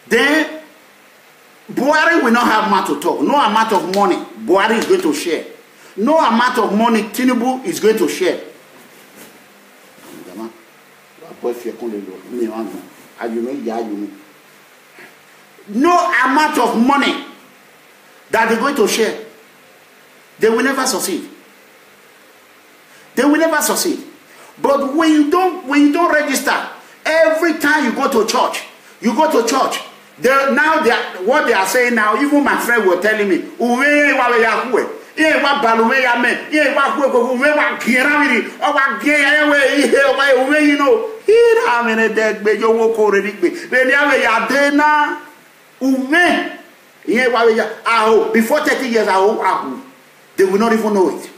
Then, Buhari will not have much to talk. No amount of money Buhari is going to share. No amount of money Tinubu is going to share. No amount of money that they're going to share. They will never succeed. They will never succeed. But when you don't register, every time you go to church, what they are saying now, even my friend was telling me, before 30 years, they will not even know it.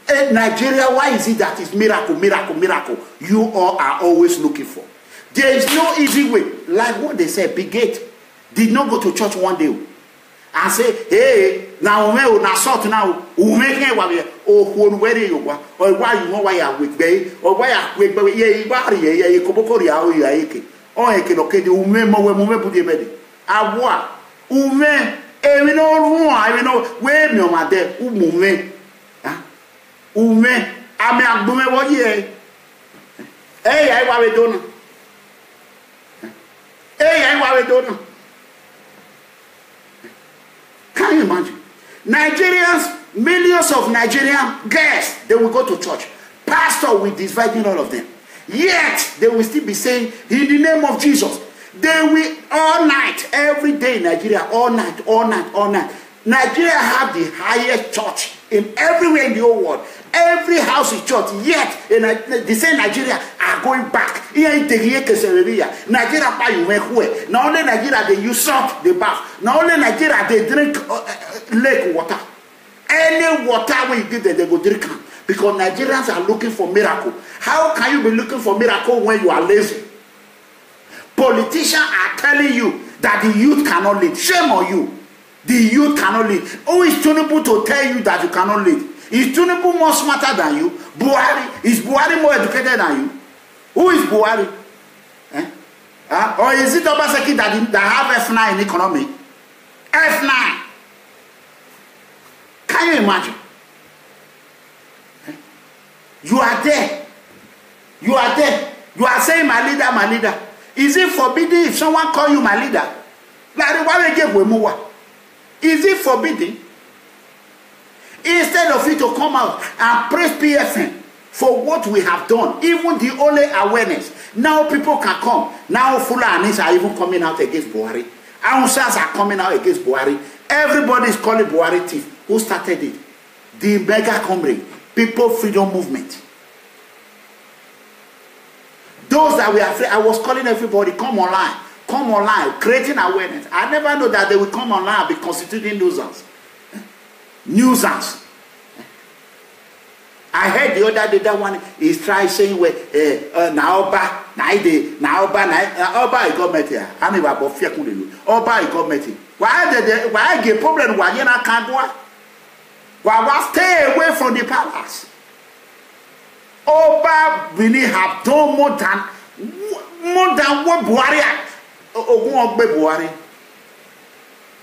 In Nigeria, why is it that it's miracle, miracle, miracle? You all are always looking for. There is no easy way. Like what they said, Big Gate did not go to church one day and say, hey, now na sort now, where you or why you know why you are with bay, or why you with bay, ye bari, ye kobokori, or okay, the ume put the bed. I what? Ume, we know, where no matter, umume, ume, I mean, Bume, what ye? Hey, I want to. Can you imagine? Nigerians, millions of Nigerian girls, they will go to church. Pastor will dividing all of them. Yet, they will still be saying, in the name of Jesus. They will, all night, every day in Nigeria, all night. Nigeria have the highest church in everywhere in the whole world. Every house is church, yet the same Nigeria are going back. Nigeria buy you not only Nigeria they use salt, they bath. Not only Nigeria they drink lake water. Any water when you give them, they go drink. Because Nigerians are looking for miracle. How can you be looking for miracle when you are lazy? Politicians are telling you that the youth cannot lead. Shame on you. The youth cannot lead. Who is Tinubu to tell you that you cannot lead? Is Tinubu more smarter than you? Is Buhari more educated than you? Who is Buhari? Or is it Obaseki that have F9 in economy? F9. Can you imagine? You are there. You are there. You are saying my leader, my leader. Is it forbidden if someone call you my leader? Is it forbidden? Instead of you to come out and praise PFN for what we have done, even the only awareness, now people can come. Now Fulanis are even coming out against Buhari. Hausas are coming out against Buhari. Everybody is calling Buhari thief. Who started it? The mega comrade, People Freedom Movement. Those that were afraid, I was calling everybody, come online, creating awareness. I never know that they will come online and be constituting nuisance. Nuisance. I heard the other day that one is trying saying where Naoba, Oba I got met here. I never bought fear Oba I got met here. Why get problem? Why you not can't go? Why stay away from the palace? Oba really have done more than what Buhari. Ogun Ogbe Buhari.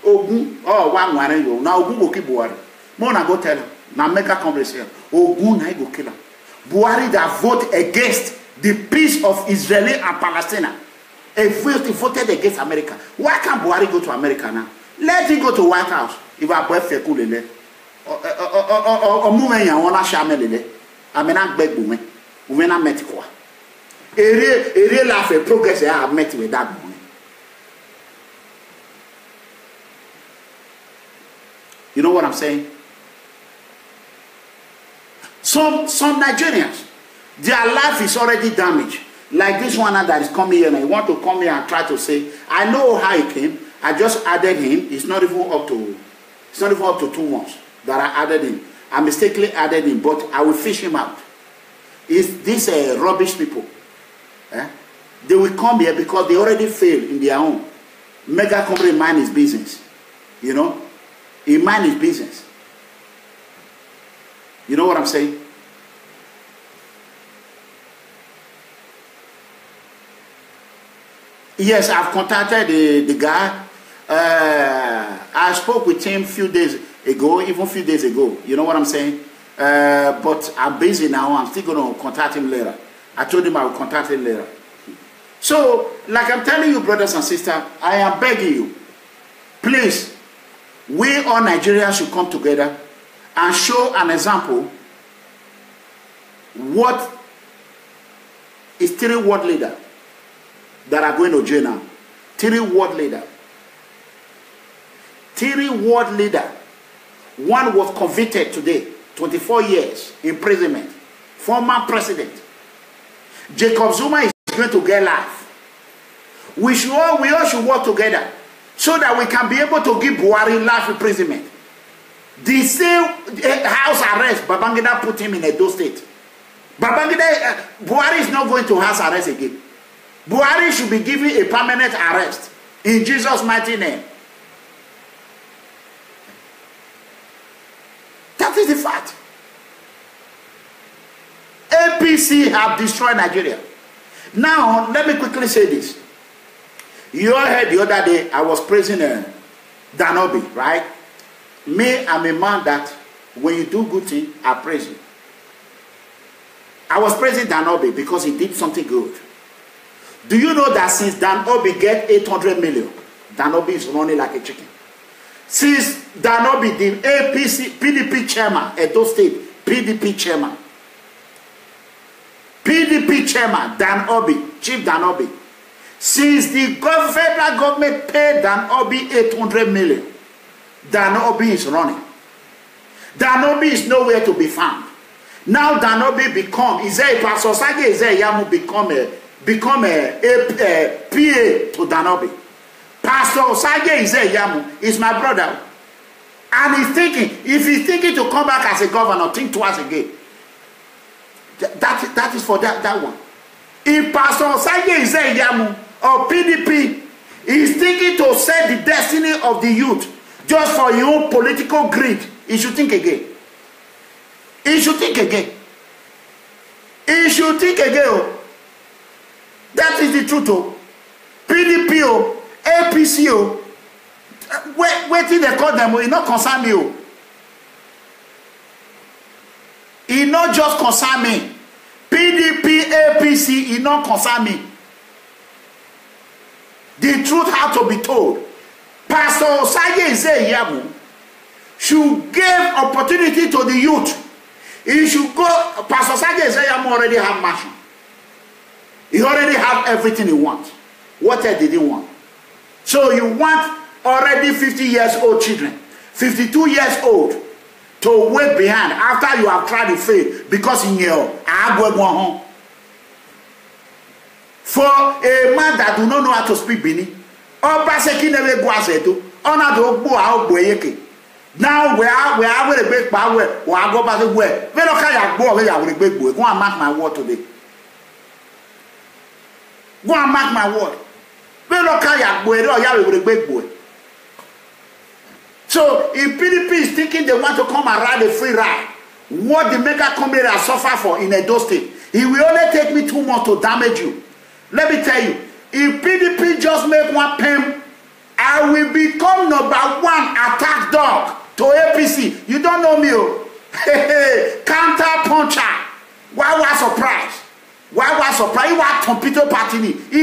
Ogun, oh, one you. Now Ogun go keep Buhari. More na go tell him. Now make a conversation. Ogun na go kill him. Buhari that vote against the peace of Israeli and Palestine. If he voted against America, why can't Buhari go to America now? Let him go to White House. If I boy feku lele. O mu men yan wona sha melele. Amena gbegbu me. We na met kwa. Ere la fe progress I have met with that money. You know what I'm saying? Some Nigerians, their life is already damaged. Like this one that is coming here and he want to come here and try to say, I know how he came. I just added him. It's not even up to 2 months that I added him. I mistakenly added him, but I will fish him out. It's these rubbish people. They will come here because they already failed in their own. Mega company mind his business. You know? He mind his business. You know what I'm saying? Yes, I've contacted the guy. I spoke with him a few days ago, even a few days ago. You know what I'm saying? But I'm busy now. I'm still going to contact him later. I told him I will contact him later. So, like I'm telling you, brothers and sisters, I am begging you, please, we all Nigerians should come together and show an example what is 3 world leaders that are going to jail now. 3 world leaders. 3 world leaders. One was convicted today, 24 years imprisonment. Former president. Jacob Zuma is going to get life. We all should work together so that we can be able to give Buhari life imprisonment. The same house arrest Babangida put him in Edo State. Buhari is not going to house arrest again. Buhari should be given a permanent arrest in Jesus' mighty name. That is the fact. APC have destroyed Nigeria. Now, let me quickly say this. You all heard the other day, I was praising Danobi, right? Me, I'm a man that when you do good thing, I praise you. I was praising Danobi because he did something good. Do you know that since Danobi get 800 million, Danobi is running like a chicken? Since Danobi, the APC, PDP chairman, Edo State, PDP chairman, Danobi, Chief Danobi, since the federal government paid Danobi 800 million, Danobi is running. Danobi is nowhere to be found. Now Danobi become, Pastor Sage Yamu become a PA to Danobi. Pastor Sage Yamu is my brother. And he's thinking, if he's thinking to come back as a governor, think twice again. That is for that one. If Pastor Sage Yamu or PDP is thinking to set the destiny of the youth just for your own political greed, he should think again. He should think again. He should think again. That is the truth. Oh. PDP, oh, APC, oh. Wait till they call them, it not concern me. Oh. It not just concern me. PDP, APC, it not concern me. The truth has to be told. Pastor Osaye Ize-Iyamu should give opportunity to the youth. He should go. Pastor Osaye Ize-Iyamu already have mansion. He already have everything he wants. What else did he want? So you want already 50 years old children, 52 years old, to wait behind after you have tried to fail because in your home. For a man that do not know how to speak Bini, Obaseki never go as eto, honor the Ogbo Aoboyeke. Now we are with a big power, or I go by the way. We don't carry a boy, we are with a big boy. Go and mark my word today. Go and mark my word. We don't carry a boy, or you are with a big boy. So if PDP is thinking they want to come and ride a free ride, what the mega company has suffered for in Edo State, it will only take me 2 months to damage you. Let me tell you, if PDP just make one pen, I will become #1 attack dog to APC. You don't know me, oh. Counter puncher. Why was surprise? Why was surprise? You are computer party. Do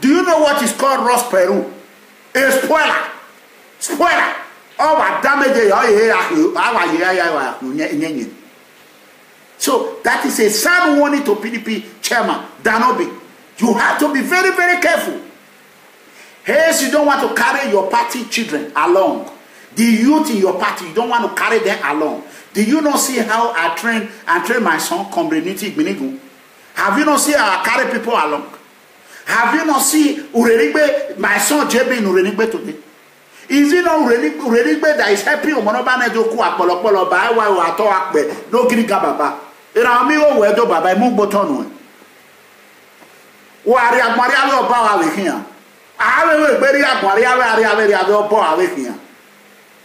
you know what is called Ross Peru? A spoiler. Spoiler. Oh, what damage. So that is a sad warning to PDP chairman Danobi. You have to be very, very careful. Hence, you don't want to carry your party children along. The youth in your party, you don't want to carry them along. Do you not see how I train my son, Community Gbinigun? Have you not seen how I carry people along? Have you not seen Urenigbe, my son JB in Urenigbe today? Is it not Urenigbe that is helping Omonoba Nejoku Apolopolo by why Ato Akbe, no Girigababa? Amigo Wedo Baba, Mugboton. Wari Agmariago Bawa with him. I will bury Agmaria Bawa with him.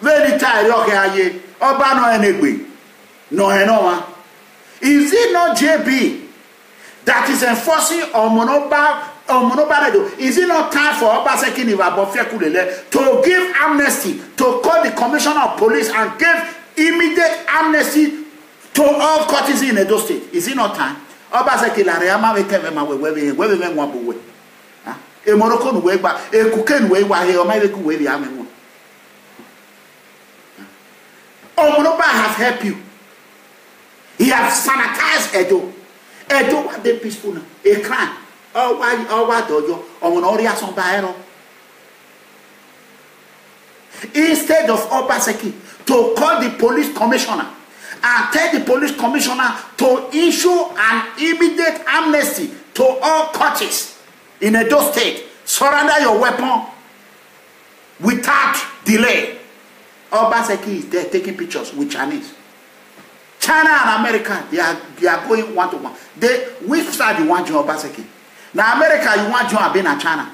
Very tired, okay, Obano Enegbe. No, Enoa. Is it not JB that is enforcing Omonoba? Is it not time for Obaseki to give amnesty, to call the commissioner of police and give immediate amnesty to all courtesy in Edo State? Is it not time? Obaseki la reama we wabuwe. E Morocco no we ba e kuken we wa he o mai ku we bi amenu. Omonoba has helped you. He has sanitized Edo. Edo was the peaceful now. A crime. Oh, why dojo? Instead of Obaseki to call the police commissioner and tell the police commissioner to issue an immediate amnesty to all courts in Edo State, surrender your weapon without delay. Obaseki is there taking pictures with Chinese. China and America, they are going one to one. Which side you want, Obaseki? Now America, you want to be in China.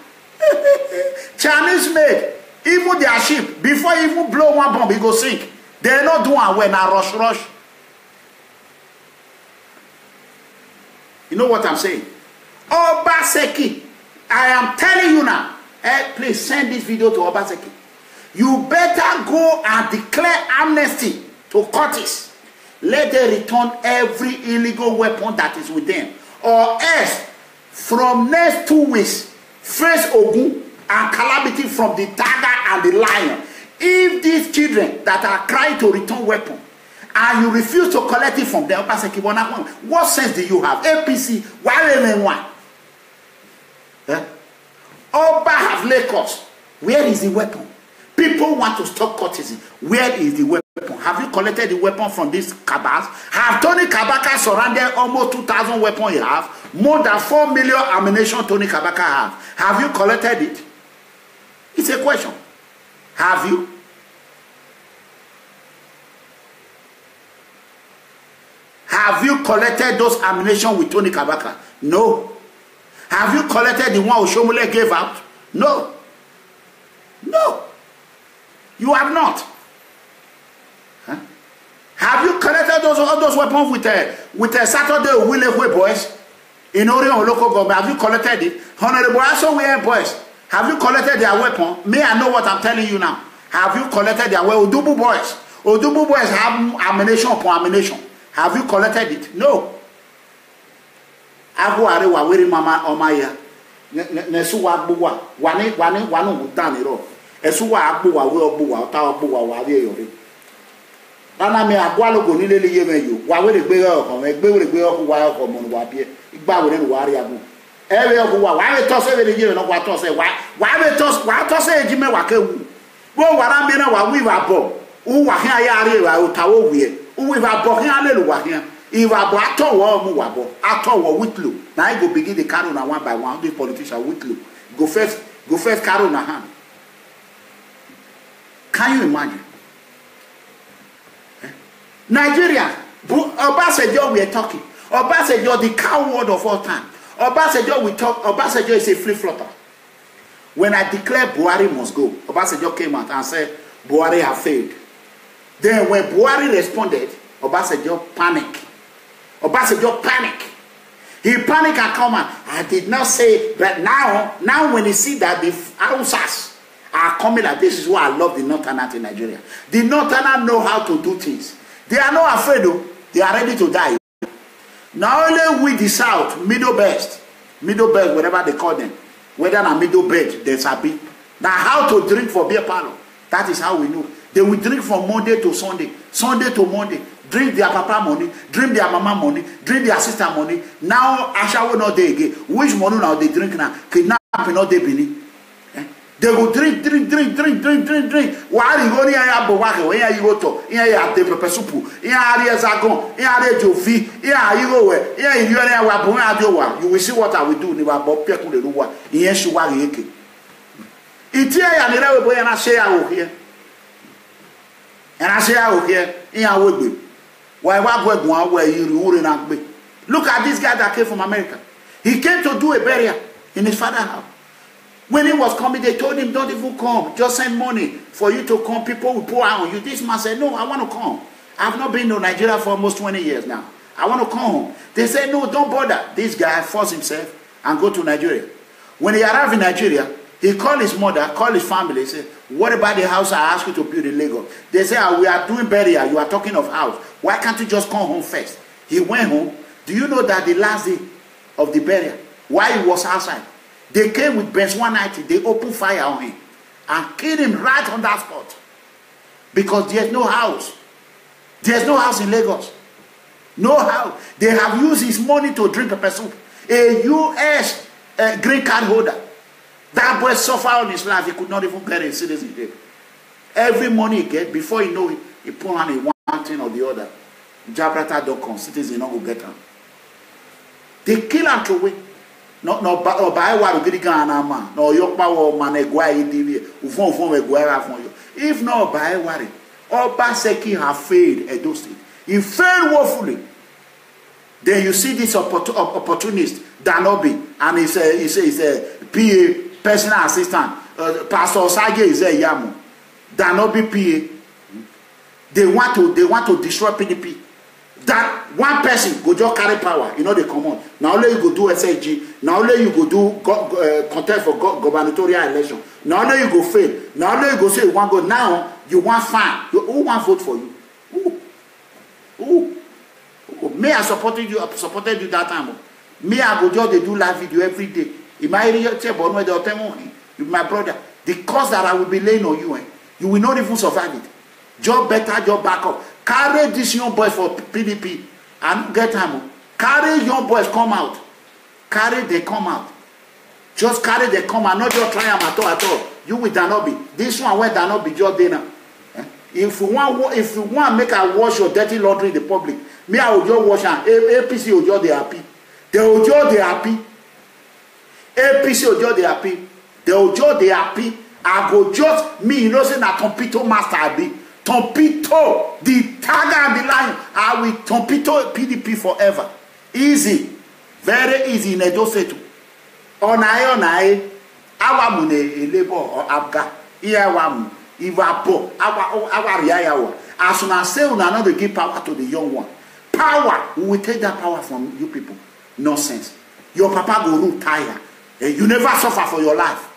Chinese made, even their ship, before even blow one bomb, it go sink. They're not doing well now, rush. You know what I'm saying? Obaseki, I am telling you now, please send this video to Obaseki. You better go and declare amnesty to Curtis. Let them return every illegal weapon that is with them. Or else, from next 2 weeks, face Ogun and calamity from the tiger and the lion. If these children that are crying to return weapon and you refuse to collect it from them, what sense do you have? APC, why? Oba have Lagos. Where is the weapon? People want to stop courtesy. Where is the weapon? Have you collected the weapon from these cabals? Have Tony Kabaka surrounded almost 2,000 weapons you have? More than 4 million ammunition Tony Kabaka have. Have you collected it? It's a question. Have you? Have you collected those ammunition with Tony Kabaka? No. Have you collected the one Oshomole gave out? No. No. You have not. Huh? Have you collected all those weapons with a Saturday Willeway boys in Orion local government? Have you collected it? Honorable Asonwe boys, have you collected their weapon? May I know what I'm telling you now? Have you collected their weapon? Odubu boys. Odubu boys have ammunition upon ammunition. Have you collected it? No. Abu are wawiri mama omaya. Nesu wa buwa. Wanu daniro. Esuwa agbuwa we ogbuwa ota ogbuwa wa bi eyore. Nana me agwa logo ni lele yeme yo. Wa we le gbe ọkàn, egbe we le gbe ọkàn wa ọkàn mo wa bi e. Igba we ni wa ri agun. Every why we toss every year no what toss why we toss ejime wa kewu. Wo wara mi na wa we wa bo. Wo wa hia ya re wa utawo wie. Wo we wa bo hia lelu wa hia. If I ato wo mu wa bo. Ato wo Whitlow. Now I go begin the carry na one by one. The politician Whitlow. Go first carry na hand. Can you imagine? Nigeria, Obasanjo we are talking. Obasanjo the coward of all time. Obasanjo we talk. Obasanjo is a free floater. When I declared Buhari must go, Obasanjo came out and said Buhari have failed. Then when Buhari responded, Obasanjo panicked. Obasanjo panicked. He panicked and come out. I did not say, but now when you see that the Hausas are coming, like this is why I love the Northerners in Nigeria. The Northerners know how to do things. They are not afraid though. They are ready to die. Not only with the South, middle best, whatever they call them, whether a middle bed, there's a bit. Now how to drink for beer parlor. That is how we know. They will drink from Monday to Sunday, Sunday to Monday. Drink their papa money, drink their mama money, drink their sister money. Now Asha will not day again. Which money now they drink now? Kidnapping not they believe. They will drink. Why you go near Abowaka? Where you go to? Here you have the pepper soup. Here are Zagon. Here are Jofi. Here you go where? Here you are Wabuadowa. You will see what I will do. Niba Bob Peku the Lua. Yes, you are Yeke. It's here and the way and I say I will here. And I say I will here. Here I will be. Why where you wouldn't have been? Look at this guy that came from America. He came to do a burial in his father's house. When he was coming, they told him, don't even come. Just send money for you to come. People will pour out on you. This man said, no, I want to come. I've not been to Nigeria for almost 20 years now. I want to come home. They said, no, don't bother. This guy forced himself and go to Nigeria. When he arrived in Nigeria, he called his mother, called his family. He said, what about the house I asked you to build in Lagos? They said, we are doing burial. You are talking of house. Why can't you just come home first? He went home. Do you know that the last day of the burial, while he was outside, they came with Benz 190. They opened fire on him and killed him right on that spot. Because there's no house. There's no house in Lagos. No house. They have used his money to drink pepper soup. A U.S. green card holder. That boy suffered all his life. He could not even get a citizenship. Every money he get, before you know it, he put on a one thing or the other. Jabrata.com, citizen not go get him. They kill and throw away. No buy what you get man. No your power man egwai for you. If not buy worry, Obaseki have failed Edo State. He failed woefully. Then you see this opportunist Danobi and he's a PA personal assistant. Pastor Sage is a Yamu. Danobi PA. They want to destroy PDP. That one person go just carry power, you know they come on. Now only you go do SAG, now only you go do contest for gubernatorial election. Now only you go fail. Now only you go say you want go. Now you want fine. Who want vote for you? Who? Me I supported you that time. Me I go just they do live video every day. In my area, you my brother. The cost that I will be laying on you, you will not even survive it. Job better, job back up. Carry this young boy for PDP and get him. Carry young boys come out. Carry they come out. Just carry they come out. Not just try them at all. You with Danobi. This one where Danobi just dinner. If you want make I wash your dirty laundry in the public, me I will just wash and APC will just they happy. They will just they happy. APC will just they happy. They will just they happy. I go just me, you know, say na Tompito master I be. Tompito, the tiger and the lion. I will Tompito PDP forever. Easy. Very easy in Edo State. Onai. Awamune labor or abga. Iyawamu. Ivapo. Awariyawa. As soon as say we are not to give power to the young one. Power. We will take that power from you people. Nonsense. Your papa go rule tire. You never suffer for your life.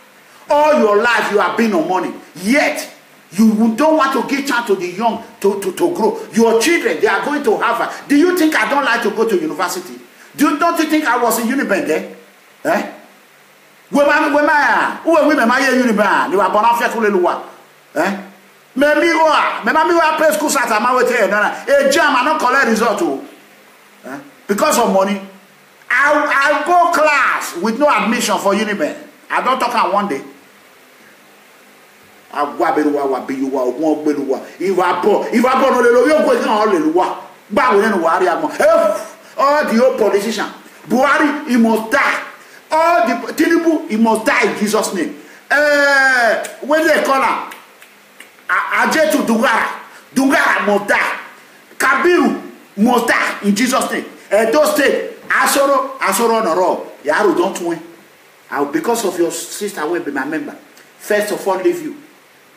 All your life you have been on money. Yet you don't want to give chance to the young to grow. Your children, they are going to Harvard. Do you think I don't like to go to university? Don't you think I was in Unibank there? Eh? Who are women? My Unibank. You are born after Kulelua. Eh? Maybe you are play school at a jam and not collect result. Because of money. I'll go class with no admission for Uniben. I don't talk on one day. If I born no hallelujah. All the old politicians, Buhari, he must die. All the Tinubu, he must die in Jesus' name. When they call him, Ajetu Dungara must die. Kabiru must die in Jesus' name. Those states, Asoro Noro, Yaru don't win. Because of your sister, I will be my member. First of all, leave you.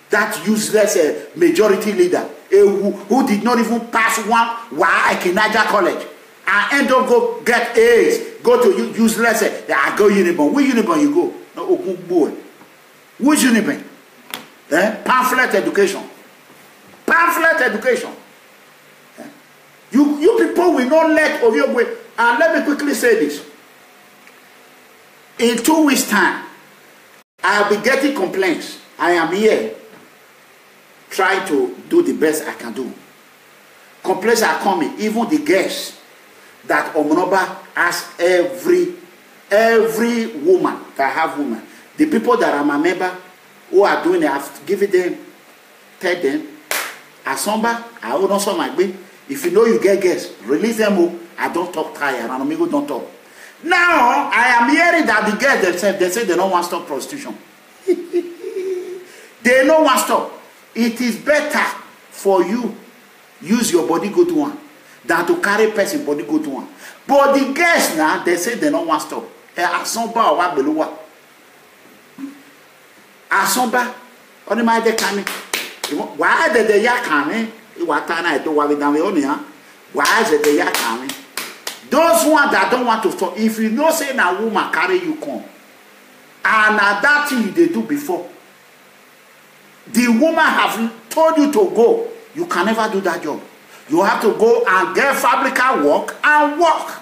That useless majority leader who did not even pass one Niger College and end up go get A's, go to useless. Go Uniben. Which Uniben you go? No, boy. Which Uniben? Pamphlet education. Pamphlet education. You people will not let Oviogwe. And let me quickly say this. In 2 weeks' time, I'll be getting complaints. I am here trying to do the best I can do. Complaints are coming. Even the guests that Omonoba asks every woman that have women. The people that are my member who are doing it, I've given them, tell them, Asomba, I will not saw my baby. If you know you get guests, release them. I don't talk tired, and amigo don't talk. Now, I am hearing that the girls themselves, they say they don't want to stop prostitution. They don't want to stop. It is better for you use your body go to one than to carry person body go to one. But the girls now, they say they don't want to stop. Asomba or Wabeluwa. Asomba, only my de coming. Why did they yak coming? Why is it they are coming? Those ones that don't want to stop, if you know say na woman carry you come, and that thing they do before, the woman have told you to go, you can never do that job. You have to go and get fabrica work and work.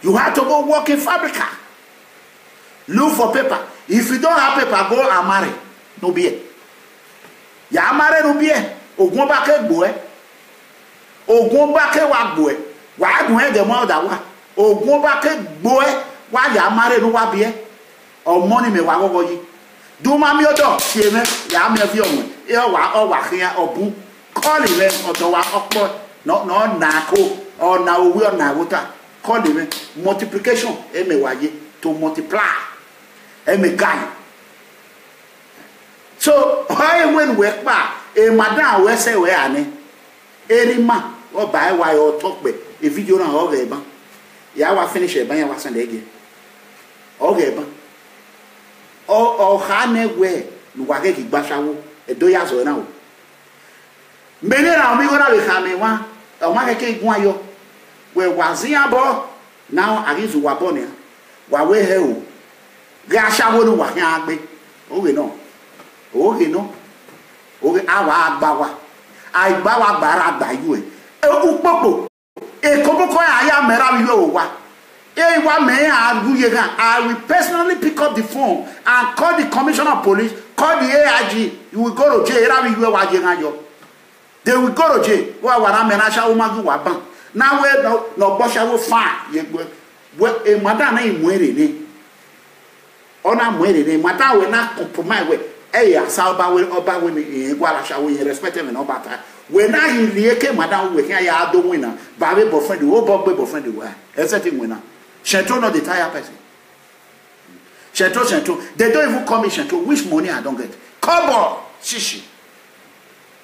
You have to go work in fabrica. Look for paper. If you don't have paper, go and marry. No be. Ya marry no be. Ogun ba ke gbo e. Ogun ba ke wa gbo e. Wa dun e de mo da wa. Ogun ba ke gbo e. Wa ya marry no wa be e. O money me wa gogo yi. Do ma mi odo se me ya me fi omo. E o wa kian obun. Call me odo wa opo. No na ko or na owi or na wota. Call me multiplication e me wa ye to multiply. E me guy. So how when we pa e madam we say we ane any man or buy why or talk be a video na o ga ban ya wa finish e ban ya wa send again o ga ban o ha ne we nu wa ga ki gbasawo e do ya so na o mene na mi go na we ka me wa o ma ke gun ayo we wa zin abo now arizu wa bo ne wa we he o ga sawo nu wa kan agbe o we no. Okay, no. Okay, awa agbawa. Agbawa bara agbayu e. Upopo. E koboko aya mera wi o wa. E wa me aguye gan. I will personally pick up the phone and call the commissioner of police, call the AIG. You will go to jail. Era wi wa je gan yo. They will go to jail. Wa wa na me na sha wo magi wa ban. Na we no bo sha wo fa ye gbe. We e madam na imwere ni. Ona mwere ni. Madam we na compromise we. Hey, Salba will oba women in Gualasha, we respect him and all that. When I hear Madame, we can have the winner, Baby boyfriend, the old boyfriend, the way, everything winner. Shanto, not the tire person. Shanto, they don't even call me Shanto. Which money I don't get? Kobo, shishi.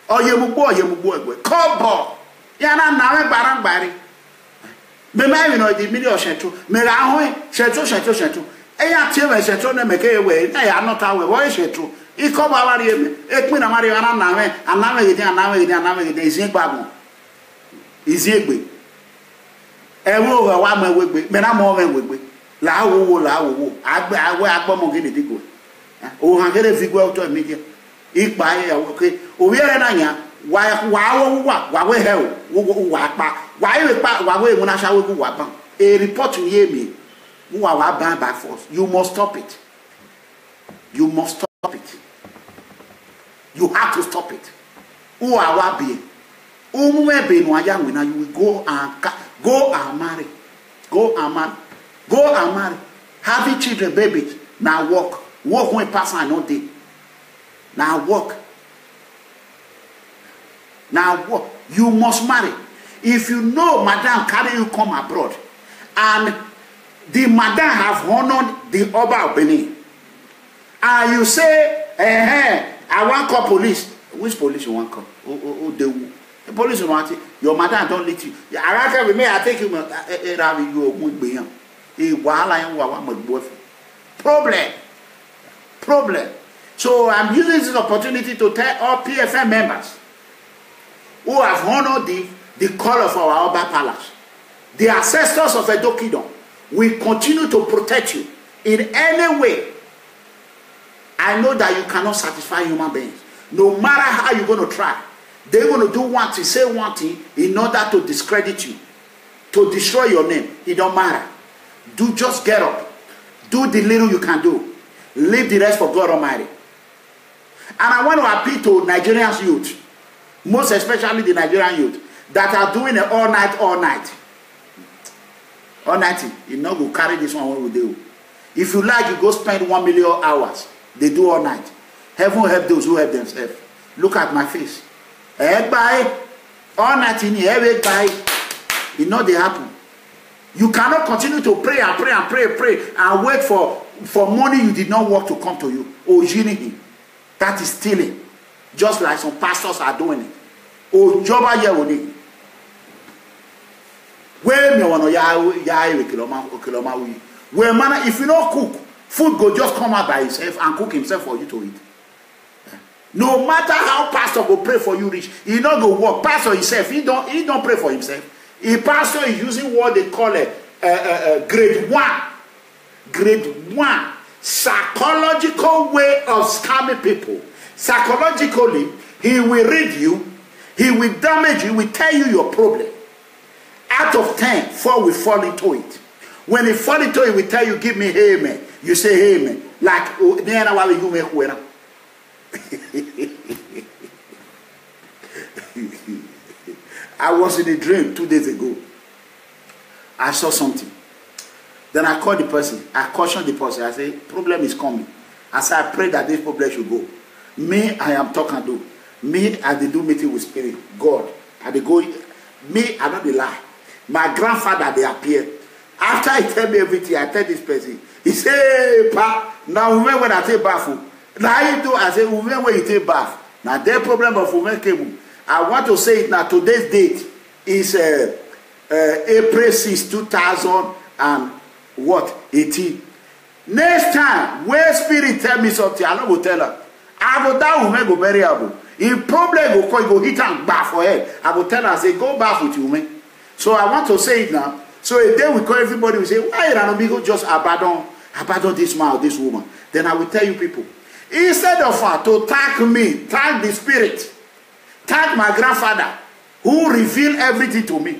Or you boy, Kobo. Yana, now, Barang Barry. Me, you know, the middle of Shanto, Merahoy, Shanto. Eya tie we Shanto na make away. I am not away. Why is it true? I come over here. Ekmi na mari ana na we. Anawe gidi izin gbagun. Izin egbe. Ewo wa ma wegbe. Me na mo wegbe. La wo. Agbe agbomo gidi digo. O han gere figure auto media. Ipa ya okay. O wi ere na nya. Wa we he o. Wa pa. Wa we pa wa we mu na sha we gu wa ban. A report to hear me. Who are banned by force? You must stop it. You must stop it. You have to stop it. Who are wabi? You will go and Go and marry. Go and marry. Go and marry. Having children, babies. Now work. Work when pass and not day. Now work. Now work. You must marry. If you know madam carry you come abroad, and the madam have honored the Oba of Benin, and you say, I want call police. Which police you want call? The police you want it. Your madam don't let you. I with me, I take you. Problem. So I'm using this opportunity to tell all PFM members who have honored the call of our Oba Palace, the ancestors of Edo Kingdom, will continue to protect you in any way. I know that you cannot satisfy human beings. No matter how you're going to try, they're going to do one thing, say one thing in order to discredit you, to destroy your name. It don't matter. Do just get up. Do the little you can do. Leave the rest for God Almighty. And I want to appeal to Nigerian youth, most especially the Nigerian youth, that are doing it all night. All night. You know, go carry this one when we do. If you like, you go spend 1 million hours. They do all night. Heaven help those who help themselves. Look at my face. All night in here, it know they happen. You cannot continue to pray and wait for money you did not work to come to you. Ojini, that is stealing. Just like some pastors are doing it. Ojoba yewoni. Where me wano where man, if you don't cook, food go just come out by himself and cook himself for you to eat. No matter how pastor go pray for you rich, he not go work. Pastor himself, he don't pray for himself. A pastor is using what they call a grade 1. Grade 1 psychological way of scamming people. Psychologically, he will read you, he will damage you, he will tell you your problem. Out of 10, 4 will fall into it. When he fall into it, he will tell you, give me amen. You say amen. Like, I was in a dream 2 days ago. I saw something. Then I called the person. I cautioned the person. I said, problem is coming. I said, I pray that this problem should go. Me, I am talking to. Me, I did do meeting with spirit. God. I did go. Me, I don't lie. My grandfather, they appeared. After he tell me everything, I tell this person. He say, hey, Pa, now women when I take bath. Now you do, I say, women when you take bath. Now their problem of women came. I want to say it now. Today's date is April 6, 2018. Next time, when spirit tell me something, I don't go tell her. I go that woman go bury her. If problem go hit and bath for her, I go tell her, I say, go bath with you, man. So I want to say it now. So a day we call everybody, we say, why Ranobigo just abandon this man or this woman? Then I will tell you people, instead of her to thank me, thank the spirit, thank my grandfather who revealed everything to me.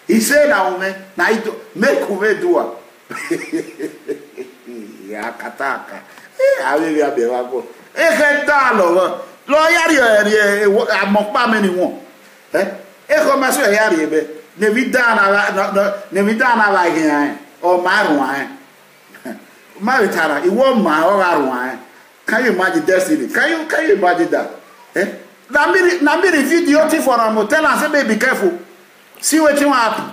He said, now woman, now you make women do it. Yakataka. I will be able to can you imagine destiny? Can you imagine that? Now me review the whole thing for a motel and say, baby, be careful. See what you happen.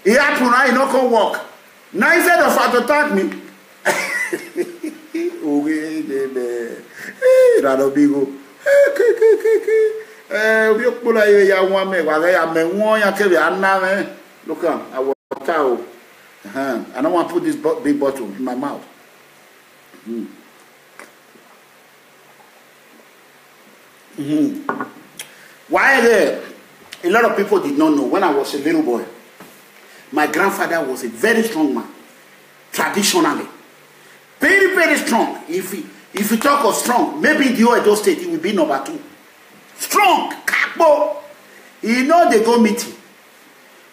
It happen now, you not can walk. Now instead of her to thank me. Ranobigo. Look, I will tell. I don't want to put this big bottle in my mouth. Why there? A lot of people did not know. When I was a little boy, my grandfather was a very strong man, traditionally. Very, very strong. If you talk of strong, maybe in the Edo State, it will be number 2. Strong, capo. You know they go meeting.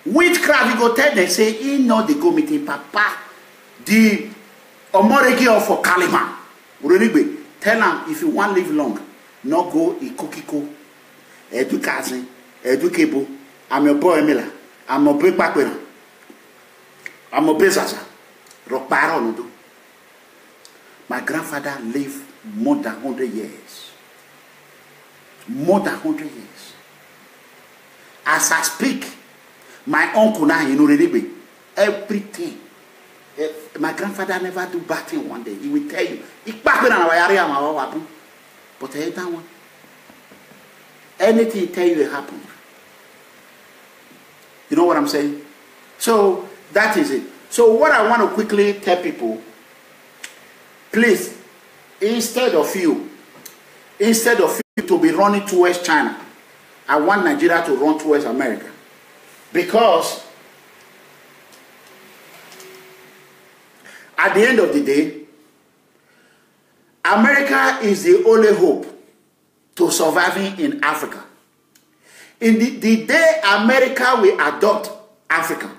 Witchcraft, you go tell them, say, you know they go meeting. Papa, the Omoregi of for Kalima. Tell them, if you want to live long, no go Ikokiko, Education, Educable. I'm your boy Mila. I'm a big back. I'm a bezaza. Rokbaro nudo. My grandfather lived more than 100 years. More than 100 years. As I speak, my uncle now, everything. My grandfather never do bad thing one day. He will tell you. But that one. Anything he tell you will happen. You know what I'm saying? So that is it. So what I want to quickly tell people, please, instead of you to be running towards China, I want Nigeria to run towards America. Because at the end of the day, America is the only hope to surviving in Africa. In the day America will adopt Africa,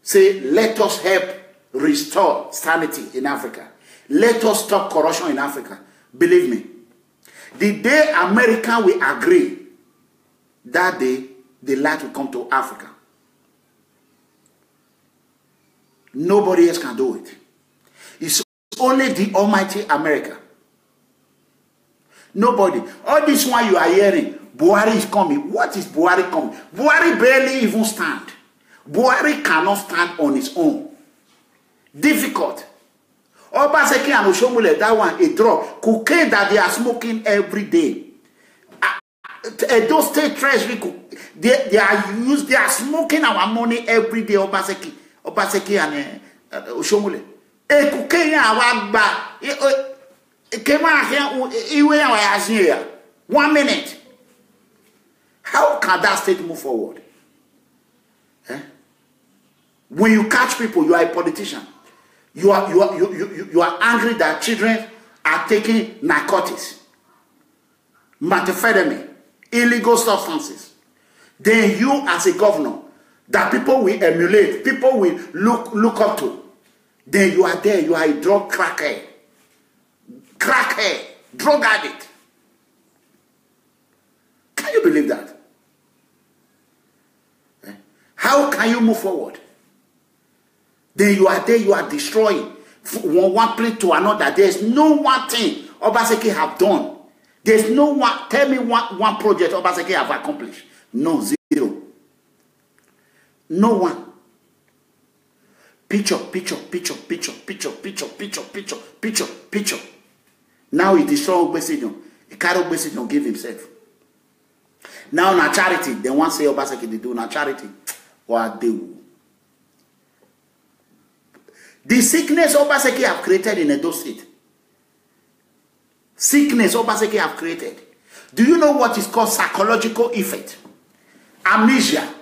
say, let us help restore sanity in Africa. Let us stop corruption in Africa. Believe me, the day America will agree, that day, the light will come to Africa. Nobody else can do it. It's only the Almighty America. Nobody. All this one you are hearing, Buhari is coming. What is Buhari coming? Buhari barely even stand. Buhari cannot stand on his own. Difficult. Obaseki and Oshomole, that one, a draw. Cocaine that they are smoking every day. Those state treasury, they are smoking our money every day. Obaseki and Oshomole. Cocaine, our 1 minute. How can that state move forward? Eh? When you catch people, you are a politician. You are angry that children are taking narcotics, methamphetamine, illegal substances. Then you, as a governor, that people will emulate, people will look up to. Then you are there, you are a drug crackhead, drug addict. Can you believe that? Eh? How can you move forward? Then you are there, you are destroying from one place to another. There's no one thing Obaseki have done. There's no one, tell me one project Obaseki have accomplished. No, zero. No one. Picture. Now he destroy Obesidon. He carry Obesidon, give himself. Now na charity, they want to say Obaseki they do na charity. What do? The sickness Obaseki have created in Edo State. Sickness Obaseki have created. Do you know what is called psychological effect? Amnesia.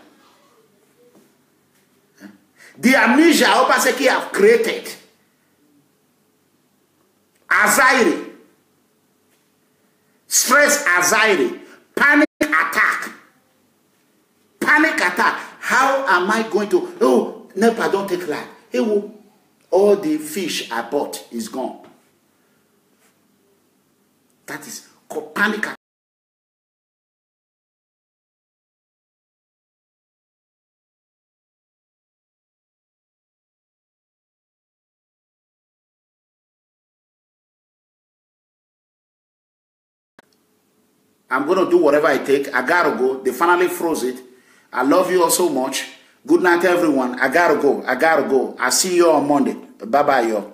The amnesia Obaseki have created. Anxiety. Stress anxiety. Panic attack. Panic attack. How am I going to... Oh, NEPA don't take life. Hey, whoa. All the fish I bought is gone. That is called panic attack. I'm going to do whatever I take. I gotta go. They finally froze it. I love you all so much. Good night, everyone. I gotta go. I'll see you on Monday. Bye-bye, y'all.